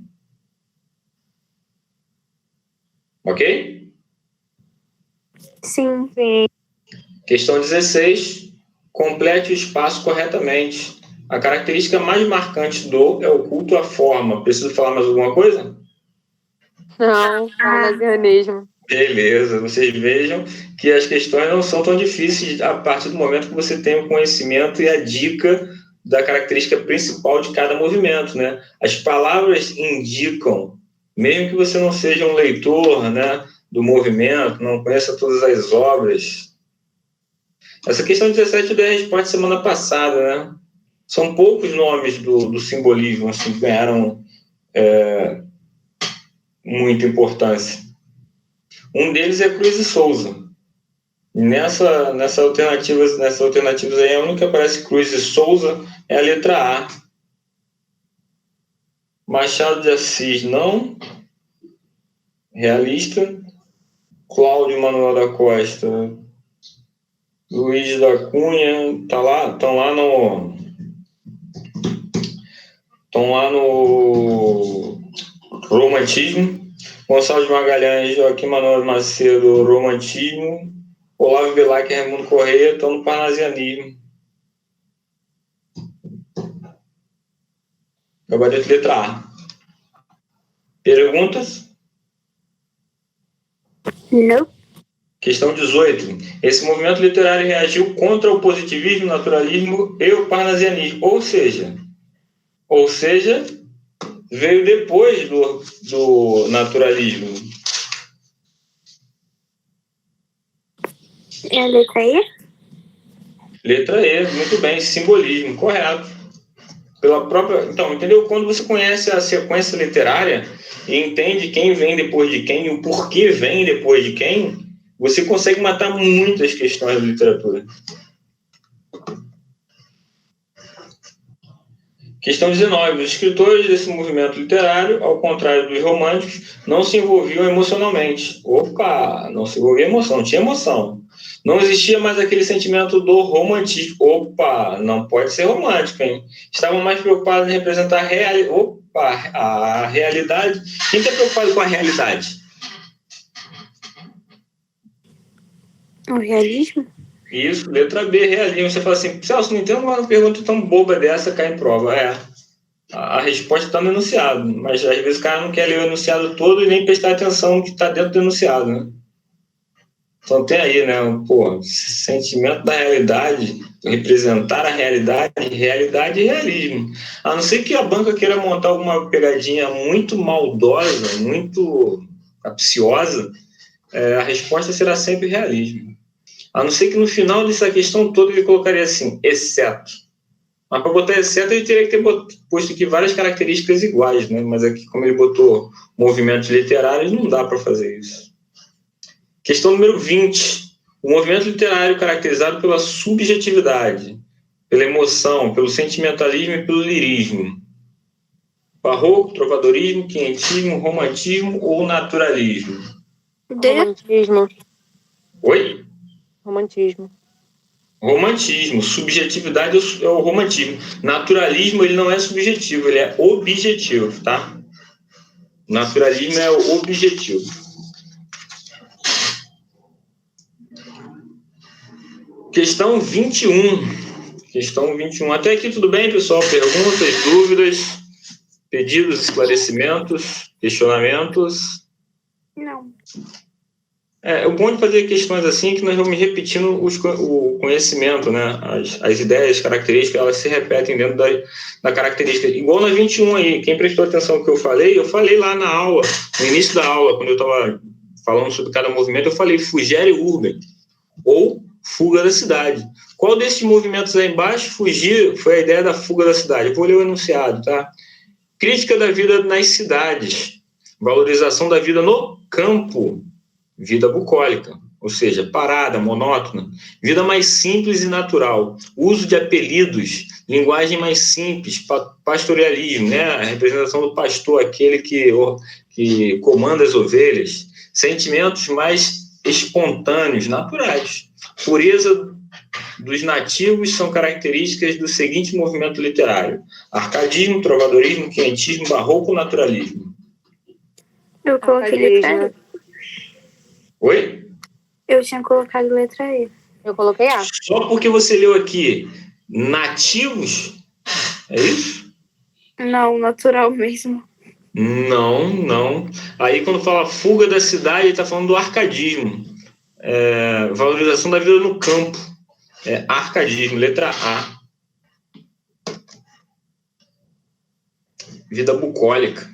Ok? Sim, sim. Questão 16. Complete o espaço corretamente. A característica mais marcante do é o culto à forma. Preciso falar mais alguma coisa? Não, parnasianismo. Beleza. Vocês vejam que as questões não são tão difíceis a partir do momento que você tem o conhecimento e a dica da característica principal de cada movimento, né? As palavras indicam, mesmo que você não seja um leitor, né, do movimento, não conheça todas as obras. Essa questão 17 eu dei a resposta semana passada, né? São poucos nomes do simbolismo assim, que ganharam muita importância. Um deles é Cruz e Souza. Nessa alternativas aí, a única que aparece Cruz e Souza é a letra A. Machado de Assis, não. Realista. Cláudio Manuel da Costa. Luiz da Cunha, estão lá no Estão lá no Romantismo. Gonçalo de Magalhães, Joaquim Manuel Macedo, Romantismo. Olavo Bilac e Raimundo Correia estão no Parnasianismo. Gabarito letra A. Perguntas? Não. Questão 18. Esse movimento literário reagiu contra o positivismo, o naturalismo e o parnasianismo. Ou seja, veio depois do naturalismo. É a letra E? Letra E, muito bem, simbolismo, correto. Pela própria, então, entendeu? Quando você conhece a sequência literária e entende quem vem depois de quem e o porquê vem depois de quem, você consegue matar muitas questões da literatura. Questão 19. Os escritores desse movimento literário, ao contrário dos românticos, não se envolviam emocionalmente. Opa, não se envolvia emoção, não tinha emoção. Não existia mais aquele sentimento do romantismo. Opa, não pode ser romântico, hein? Estavam mais preocupados em representar a realidade. Quem está preocupado com a realidade? O realismo? Isso, letra B, realismo. Você fala assim, Celso, não entendo uma pergunta tão boba dessa cair em prova. A resposta está no enunciado, mas às vezes o cara não quer ler o enunciado todo e nem prestar atenção no que está dentro do enunciado, né? Então tem aí, né, sentimento da realidade, representar a realidade e realismo. A não ser que a banca queira montar alguma pegadinha muito maldosa, muito capciosa, a resposta será sempre realismo. A não ser que no final dessa questão toda ele colocaria assim, exceto. Mas para botar exceto, ele teria que ter posto aqui várias características iguais, né? Mas aqui, como ele botou movimentos literários, não dá para fazer isso. Questão número 20. O movimento literário caracterizado pela subjetividade, pela emoção, pelo sentimentalismo e pelo lirismo. Barroco, trovadorismo, quinhentismo, romantismo ou naturalismo? Romantismo. Oi? Romantismo. Romantismo, subjetividade é o romantismo. Naturalismo, ele não é subjetivo, ele é objetivo, tá? Naturalismo é o objetivo. Questão 21. Questão 21. Até aqui tudo bem, pessoal? Perguntas, dúvidas, pedidos, esclarecimentos, questionamentos? Não. O bom de fazer questões assim é que nós vamos repetindo o conhecimento, né? As ideias, as características, elas se repetem dentro da característica. Igual na 21 aí, quem prestou atenção no que eu falei lá na aula, no início da aula, quando eu estava falando sobre cada movimento, eu falei fugere urbe, ou fuga da cidade. Qual desses movimentos aí embaixo, fugir, foi a ideia da fuga da cidade? Eu vou ler o enunciado, tá? Crítica da vida nas cidades, valorização da vida no campo, vida bucólica, ou seja, parada, monótona, vida mais simples e natural, uso de apelidos, linguagem mais simples, pastorealismo, né? A representação do pastor, aquele que comanda as ovelhas, sentimentos mais espontâneos, naturais. Pureza dos nativos são características do seguinte movimento literário: arcadismo, trovadorismo, quinhentismo, barroco, naturalismo. Eu coloquei letra E. Oi? Eu tinha colocado letra E. Eu coloquei A. Só porque você leu aqui nativos, é isso? Não, natural mesmo. Não. Aí quando fala fuga da cidade, está falando do arcadismo. Valorização da vida no campo. Arcadismo, letra A. Vida bucólica.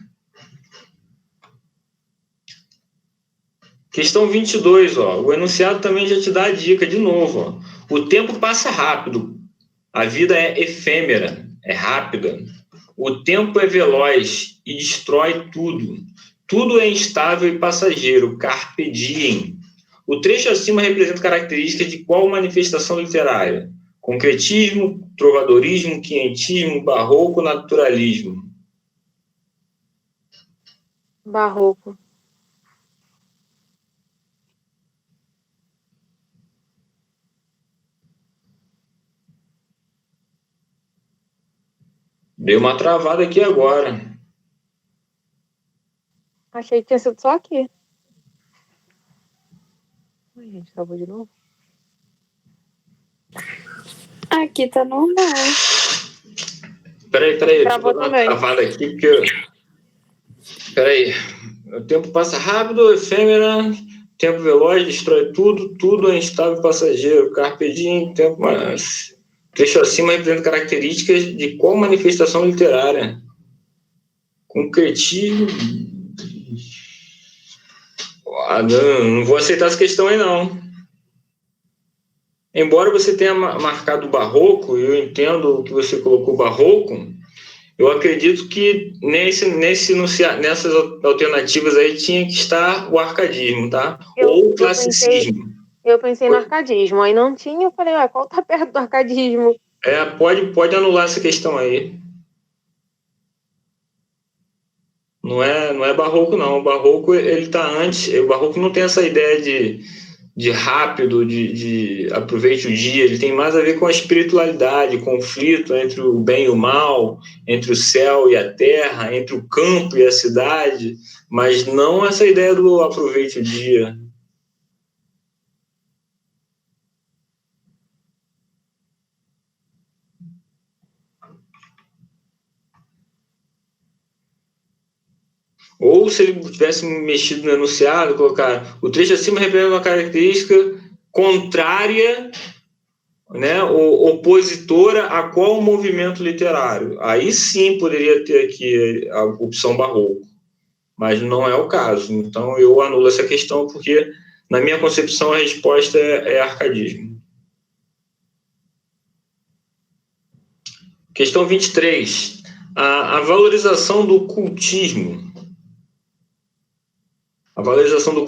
Questão 22, ó. O enunciado também já te dá a dica de novo. Ó. O tempo passa rápido. A vida é efêmera, é rápida. O tempo é veloz e destrói tudo. Tudo é instável e passageiro. Carpe diem. O trecho acima representa características de qual manifestação literária? Concretismo, trovadorismo, quinhentismo, barroco, naturalismo. Barroco. Deu uma travada aqui agora. Achei que tinha sido só aqui. Ai, gente, travou de novo? Aqui tá normal. Peraí. Travou Vou dar uma também. travada aqui, porque... Peraí. O tempo passa rápido, efêmera, tempo veloz, destrói tudo é instável e passageiro. Carpe diem, tempo mais... Trecho acima representa características de qual manifestação literária? Concretismo... não vou aceitar essa questão aí, não. Embora você tenha marcado o barroco, eu entendo que você colocou barroco, eu acredito que nessas alternativas aí tinha que estar o arcadismo, tá? Ou o classicismo. Eu pensei no arcadismo, aí não tinha, eu falei, qual tá perto do arcadismo? Pode anular essa questão aí. Não é barroco, não. O barroco, ele tá antes. O barroco não tem essa ideia de rápido, de aproveite o dia. Ele tem mais a ver com a espiritualidade, conflito entre o bem e o mal, entre o céu e a terra, entre o campo e a cidade, mas não essa ideia do aproveite o dia. Ou se ele tivesse mexido no enunciado, colocar o trecho acima representa uma característica contrária, né, opositora a qual movimento literário. Aí sim poderia ter aqui a opção barroco, mas não é o caso. Então eu anulo essa questão porque, na minha concepção, a resposta é arcadismo. Questão 23. A valorização do cultismo. A valorização do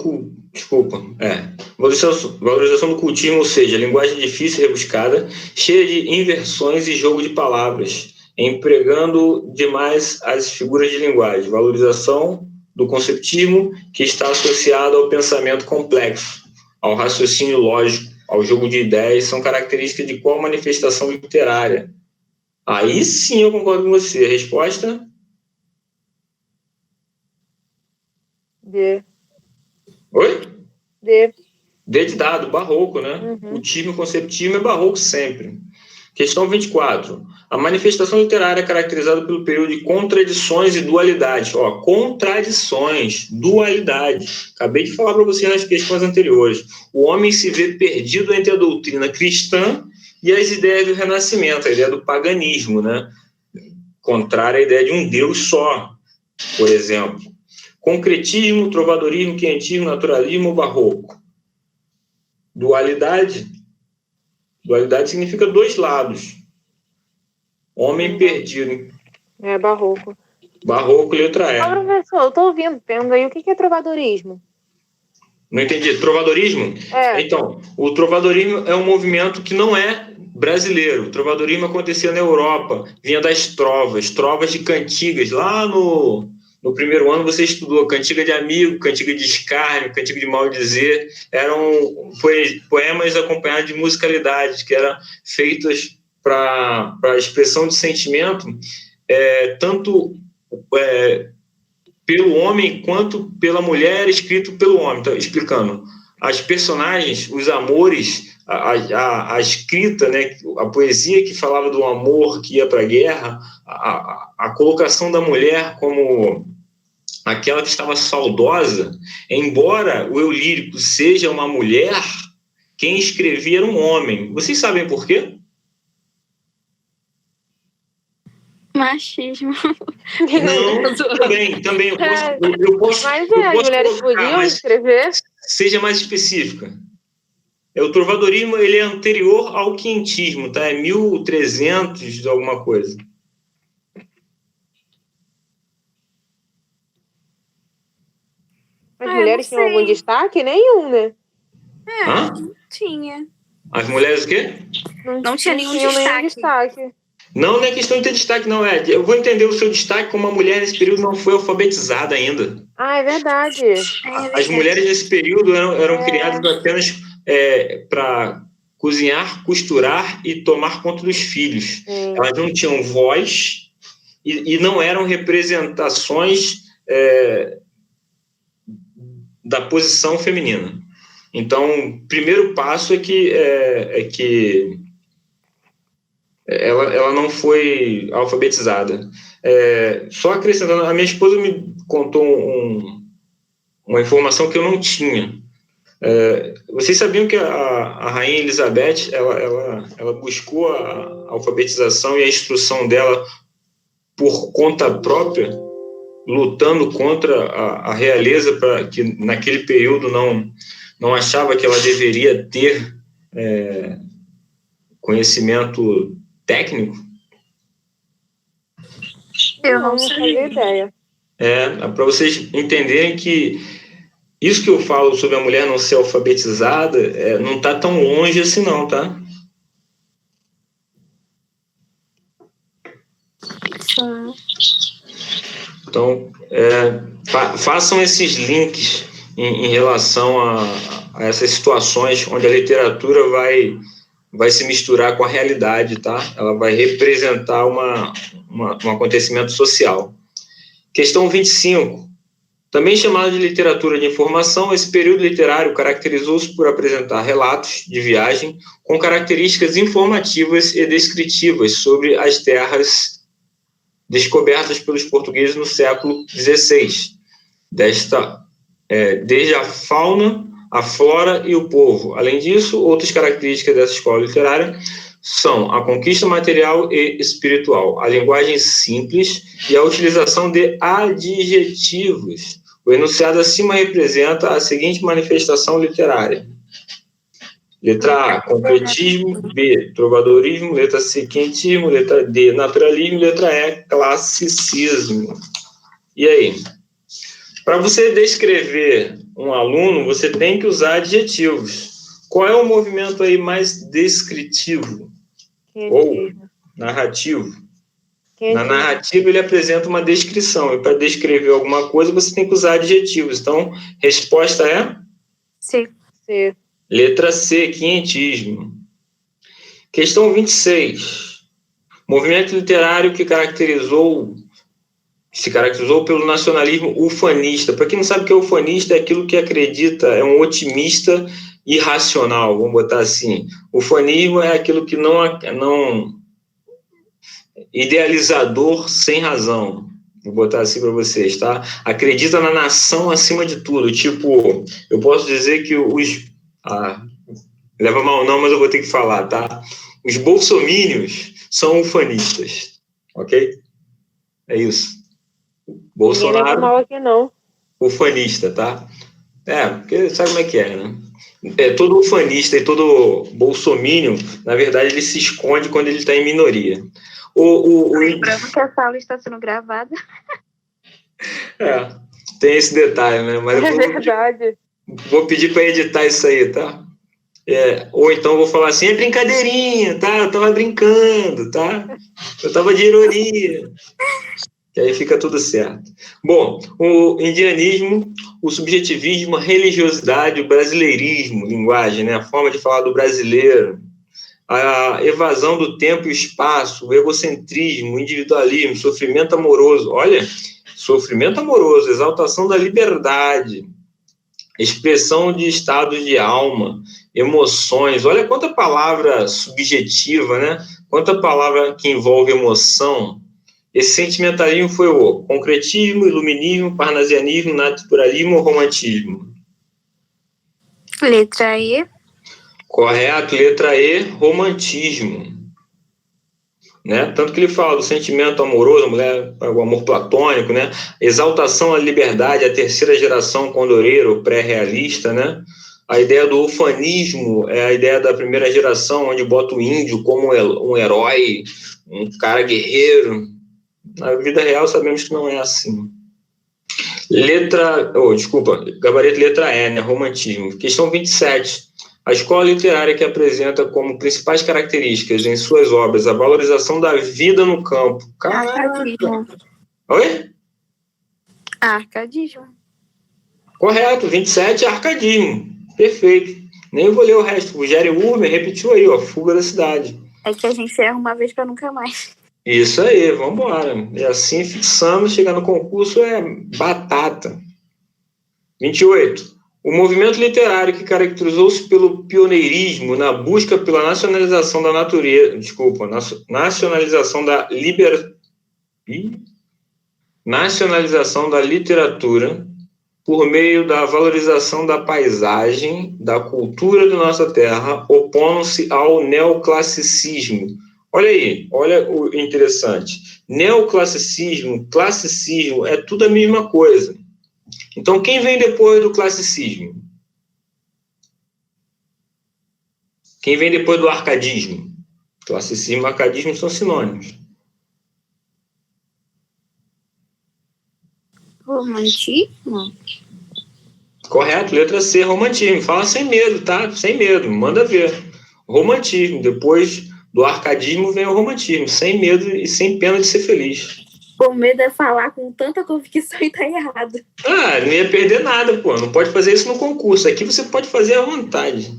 valorização do cultismo, ou seja, linguagem difícil e rebuscada, cheia de inversões e jogo de palavras, empregando demais as figuras de linguagem. Valorização do conceptismo, que está associado ao pensamento complexo, ao raciocínio lógico, ao jogo de ideias, são características de qual manifestação literária? Aí sim eu concordo com você. A resposta? D. Oi? D. D de dado, barroco, né? Uhum. O time conceptismo é barroco sempre. Questão 24. A manifestação literária é caracterizada pelo período de contradições e dualidades. Contradições, dualidade. Acabei de falar para você nas questões anteriores. O homem se vê perdido entre a doutrina cristã e as ideias do renascimento, a ideia do paganismo, né? Contrária à ideia de um Deus só, por exemplo. Concretismo, trovadorismo, quentismo, naturalismo ou barroco. Dualidade. Dualidade significa dois lados. Homem perdido. É barroco. Barroco, letra E. Professor, eu tô ouvindo, perguntando aí, o que é trovadorismo? Não entendi. Trovadorismo? Então, o trovadorismo é um movimento que não é brasileiro. O trovadorismo acontecia na Europa, vinha das trovas de cantigas. Lá no primeiro ano você estudou cantiga de amigo, cantiga de escárnio, cantiga de maldizer. Eram poemas acompanhados de musicalidades que eram feitas para expressão de sentimento, tanto pelo homem quanto pela mulher, escrito pelo homem. Então, explicando, as personagens, os amores, a escrita, né, a poesia que falava do amor que ia para a guerra, a colocação da mulher como aquela que estava saudosa, embora o eu lírico seja uma mulher, quem escrevia era um homem. Vocês sabem por quê? Machismo. Não, também. Eu posso as mulheres podiam escrever? Seja mais específica. O trovadorismo, ele é anterior ao quentismo, tá? É 1300 de alguma coisa. As mulheres tinham algum destaque? Nenhum, né? Não tinha. As mulheres o quê? Não tinha nenhum destaque. Não é questão de ter destaque, não. Eu vou entender o seu destaque como uma mulher nesse período não foi alfabetizada ainda. É verdade. As mulheres nesse período eram criadas apenas para cozinhar, costurar e tomar conta dos filhos. Elas não tinham voz e não eram representações da posição feminina. Então, o primeiro passo é que ela não foi alfabetizada. Só acrescentando, a minha esposa me contou uma informação que eu não tinha. Vocês sabiam que a Rainha Elizabeth ela buscou a alfabetização e a instrução dela por conta própria, lutando contra a realeza, que naquele período não achava que ela deveria ter conhecimento técnico? Eu não fazia ideia. Para vocês entenderem que isso que eu falo sobre a mulher não ser alfabetizada não está tão longe assim não, tá? Então, façam esses links em relação a essas situações onde a literatura vai se misturar com a realidade, tá? Ela vai representar um acontecimento social. Questão 25. Também chamada de literatura de informação, esse período literário caracterizou-se por apresentar relatos de viagem com características informativas e descritivas sobre as terras descobertas pelos portugueses no século XVI, desde a fauna, a flora e o povo. Além disso, outras características dessa escola literária são a conquista material e espiritual, a linguagem simples e a utilização de adjetivos. O enunciado acima representa a seguinte manifestação literária. Letra A, concretismo. B, trovadorismo. Letra C, quentismo. Letra D, naturalismo. Letra E, classicismo. E aí? Para você descrever um aluno, você tem que usar adjetivos. Qual é o movimento aí mais descritivo? Ou narrativo? Na narrativa, ele apresenta uma descrição. E para descrever alguma coisa, você tem que usar adjetivos. Então, resposta é? C. Letra C, quinhentismo. Questão 26. Movimento literário que se caracterizou pelo nacionalismo ufanista. Para quem não sabe o que é ufanista, é aquilo que acredita, é um otimista irracional, vamos botar assim. Ufanismo é aquilo que não idealizador sem razão. Vou botar assim para vocês, tá? Acredita na nação acima de tudo. Tipo, eu posso dizer que leva mal não, mas eu vou ter que falar, tá? Os bolsomínios são ufanistas, ok? É isso. Bolsonaro. Ninguém leva mal aqui, não. Ufanista, tá? Porque sabe como é que é, né? Todo ufanista e todo bolsomínio, na verdade, ele se esconde quando ele está em minoria. Lembrando que a sala está sendo gravada. Tem esse detalhe, né? Mas é verdade. Vou pedir para editar isso aí, tá? Ou então vou falar assim, é brincadeirinha, tá? Eu tava brincando, tá? Eu tava de ironia. Que aí fica tudo certo. Bom, o indianismo, o subjetivismo, a religiosidade, o brasileirismo, linguagem, né? A forma de falar do brasileiro, a evasão do tempo e espaço, o egocentrismo, o individualismo, sofrimento amoroso. Olha, sofrimento amoroso, exaltação da liberdade, expressão de estados de alma, emoções. Olha quanta palavra subjetiva, né? Quanta palavra que envolve emoção. Esse sentimentalismo foi o concretismo, iluminismo, parnasianismo, naturalismo ou romantismo? Letra E. Correto, letra E, romantismo. Né? Tanto que ele fala do sentimento amoroso, o amor platônico, né? Exaltação à liberdade, a terceira geração condoreira, ou pré-realista, né? A ideia do ufanismo é a ideia da primeira geração, onde bota o índio como um herói, um cara guerreiro. Na vida real sabemos que não é assim. Gabarito letra E, né? Romantismo. Questão 27. A escola literária que apresenta como principais características em suas obras a valorização da vida no campo. Arcadismo. Oi? Arcadismo. Correto, 27 é arcadismo. Perfeito. Nem vou ler o resto. O Jerry Urmer repetiu aí, Fuga da Cidade. É que a gente erra uma vez para nunca mais. Isso aí, vamos embora. E assim, fixando, chegar no concurso é batata. 28. O movimento literário que caracterizou-se pelo pioneirismo na busca pela nacionalização da natureza, nacionalização da nacionalização da literatura por meio da valorização da paisagem, da cultura da nossa terra, opondo-se ao neoclassicismo. Olha aí, olha o interessante. Neoclassicismo, classicismo, é tudo a mesma coisa. Então, quem vem depois do classicismo? Quem vem depois do arcadismo? Classicismo e arcadismo são sinônimos. Romantismo? Correto, letra C, romantismo. Fala sem medo, tá? Sem medo, manda ver. Romantismo. Depois do arcadismo vem o romantismo, sem medo e sem pena de ser feliz. O medo é falar com tanta convicção e tá errado. Não ia perder nada, pô. Não pode fazer isso no concurso. Aqui você pode fazer à vontade.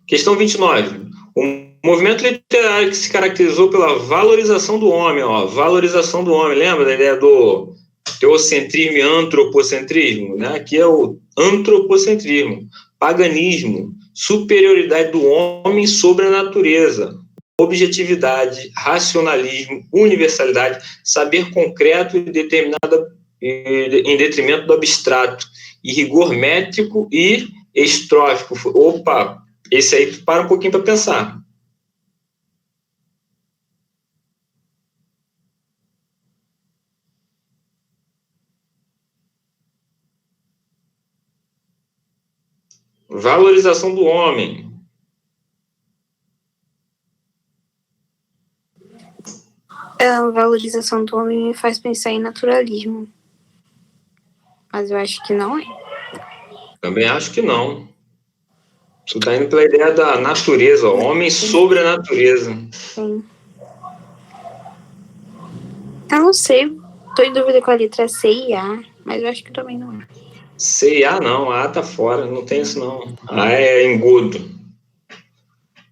Questão 29. O movimento literário que se caracterizou pela valorização do homem, ó. Valorização do homem. Lembra da ideia do teocentrismo e antropocentrismo? Né? Aqui é o antropocentrismo. Paganismo. Superioridade do homem sobre a natureza. Objetividade, racionalismo, universalidade, saber concreto e determinada em detrimento do abstrato, e rigor métrico e estrófico. Opa, esse aí para um pouquinho para pensar. Valorização do homem. A valorização do homem me faz pensar em naturalismo. Mas eu acho que não é. Também acho que não. Tu tá indo pela ideia da natureza, ó, homem sobre a natureza. Sim. Eu não sei. Tô em dúvida com a letra C e A, mas eu acho que também não é. C e A não, A tá fora, não tem isso não. A é engodo.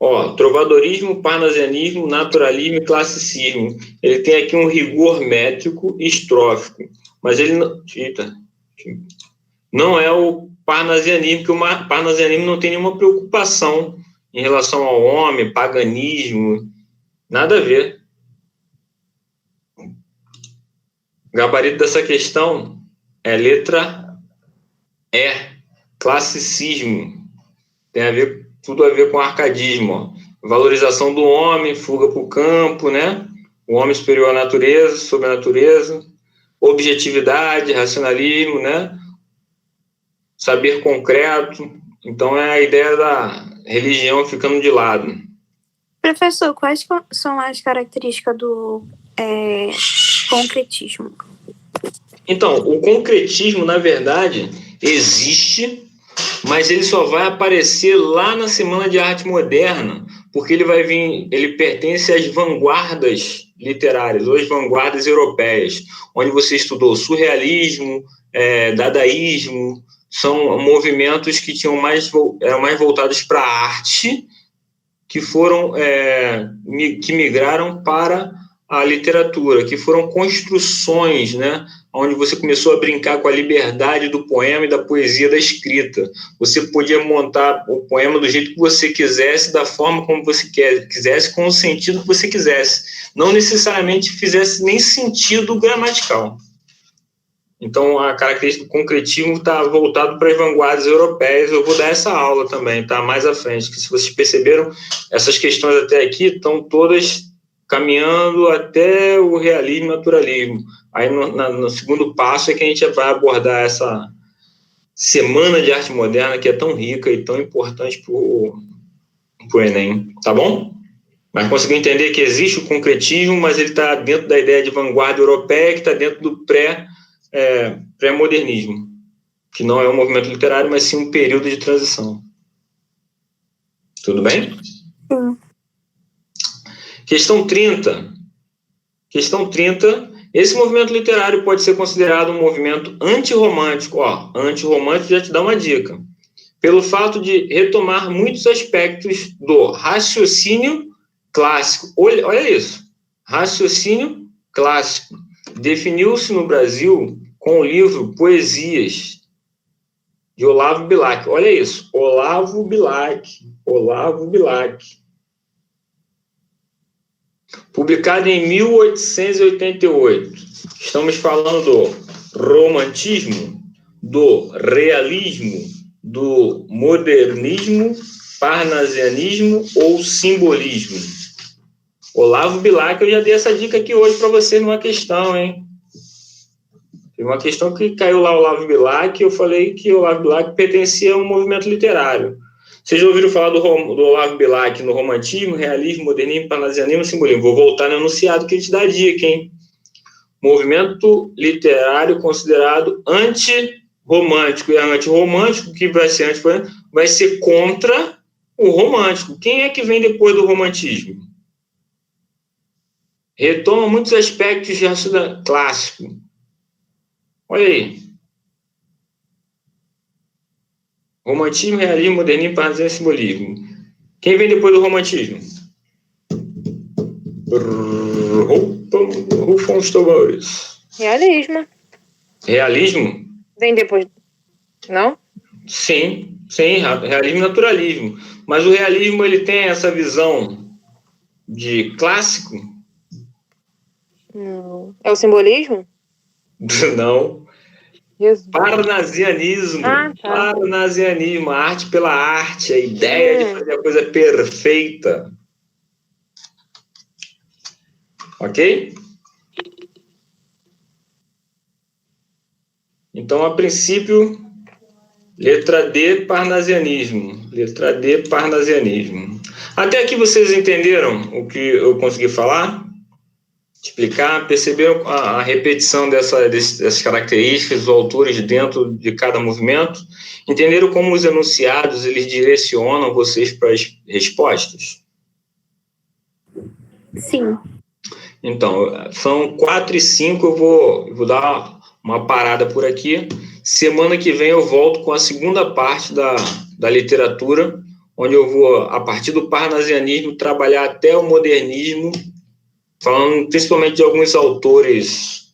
Ó, trovadorismo, parnasianismo, naturalismo e classicismo. Ele tem aqui um rigor métrico e estrófico, mas ele não é o parnasianismo, porque o parnasianismo não tem nenhuma preocupação em relação ao homem, paganismo, nada a ver. O gabarito dessa questão é letra E, classicismo. Tem a ver, tudo a ver com arcadismo. Ó. Valorização do homem, fuga para o campo, né? O homem superior à natureza, sobre a natureza. Objetividade, racionalismo, né? Saber concreto. Então, é a ideia da religião ficando de lado. Professor, quais são as características do concretismo? Então, o concretismo, na verdade, existe, mas ele só vai aparecer lá na Semana de Arte Moderna, porque ele pertence às vanguardas literárias, ou às vanguardas europeias, onde você estudou surrealismo, dadaísmo, são movimentos que eram mais voltados para a arte, que que migraram para a literatura, que foram construções, né, onde você começou a brincar com a liberdade do poema e da poesia da escrita. Você podia montar o poema do jeito que você quisesse, da forma como você quisesse, com o sentido que você quisesse. Não necessariamente fizesse nem sentido gramatical. Então, a característica do concretismo está voltado para as vanguardas europeias. Eu vou dar essa aula também, tá? Mais à frente, que se vocês perceberam, essas questões até aqui estão todas caminhando até o realismo e naturalismo. Aí, no segundo passo, é que a gente vai abordar essa Semana de Arte Moderna, que é tão rica e tão importante para o Enem, tá bom? Mas conseguiu entender que existe o concretismo, mas ele está dentro da ideia de vanguarda europeia, que está dentro do pré-modernismo, que não é um movimento literário, mas sim um período de transição. Tudo bem? Sim. Questão 30. Questão 30. Esse movimento literário pode ser considerado um movimento antirromântico. Ó, antirromântico já te dá uma dica. Pelo fato de retomar muitos aspectos do raciocínio clássico. Olha isso. Raciocínio clássico. Definiu-se no Brasil com o livro Poesias, de Olavo Bilac. Olha isso, Olavo Bilac. Publicado em 1888. Estamos falando do romantismo, do realismo, do modernismo, parnasianismo ou simbolismo? Olavo Bilac, eu já dei essa dica aqui hoje para você numa questão, hein? Tem uma questão que caiu lá, Olavo Bilac, e eu falei que o Olavo Bilac pertencia a um movimento literário. Vocês já ouviram falar do Olavo Bilac no romantismo, realismo, modernismo, parnasianismo, simbolismo? Vou voltar no enunciado que te dá a dica, hein? Movimento literário considerado antirromântico. E antirromântico, que vai ser anti, vai ser contra o romântico. Quem é que vem depois do romantismo? Retoma muitos aspectos de raciocínio clássico. Olha aí. Romantismo, realismo, modernismo, parnasianismo, simbolismo. Quem vem depois do romantismo? Rufam os tambores. Realismo. Realismo? Vem depois. Não? Sim, realismo e naturalismo. Mas o realismo, ele tem essa visão de clássico? Não. É o simbolismo? Não. Jesus. Parnasianismo. Ah, tá. Parnasianismo, a arte pela arte, a ideia de fazer a coisa perfeita. Ok? Então, a princípio, letra D, parnasianismo. Letra D, parnasianismo. Até aqui vocês entenderam o que eu consegui falar? Explicar? Perceberam a repetição dessas características dos autores dentro de cada movimento? Entenderam como os enunciados eles direcionam vocês para as respostas? Sim. Então, são 4 e 5, eu vou dar uma parada por aqui. Semana que vem eu volto com a segunda parte da literatura, onde eu vou, a partir do parnasianismo, trabalhar até o modernismo, falando principalmente de alguns autores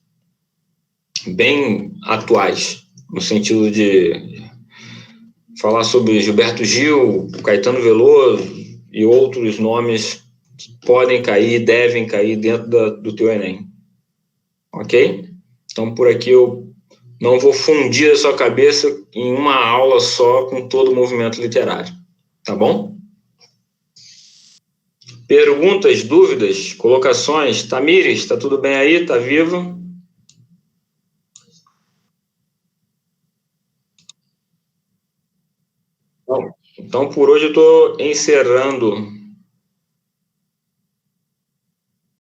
bem atuais, no sentido de falar sobre Gilberto Gil, Caetano Veloso e outros nomes que podem cair, devem cair dentro do teu Enem. Ok? Então, por aqui eu não vou fundir a sua cabeça em uma aula só com todo o movimento literário. Tá bom? Perguntas, dúvidas, colocações? Tamires, está tudo bem aí? Está vivo? Então, por hoje eu estou encerrando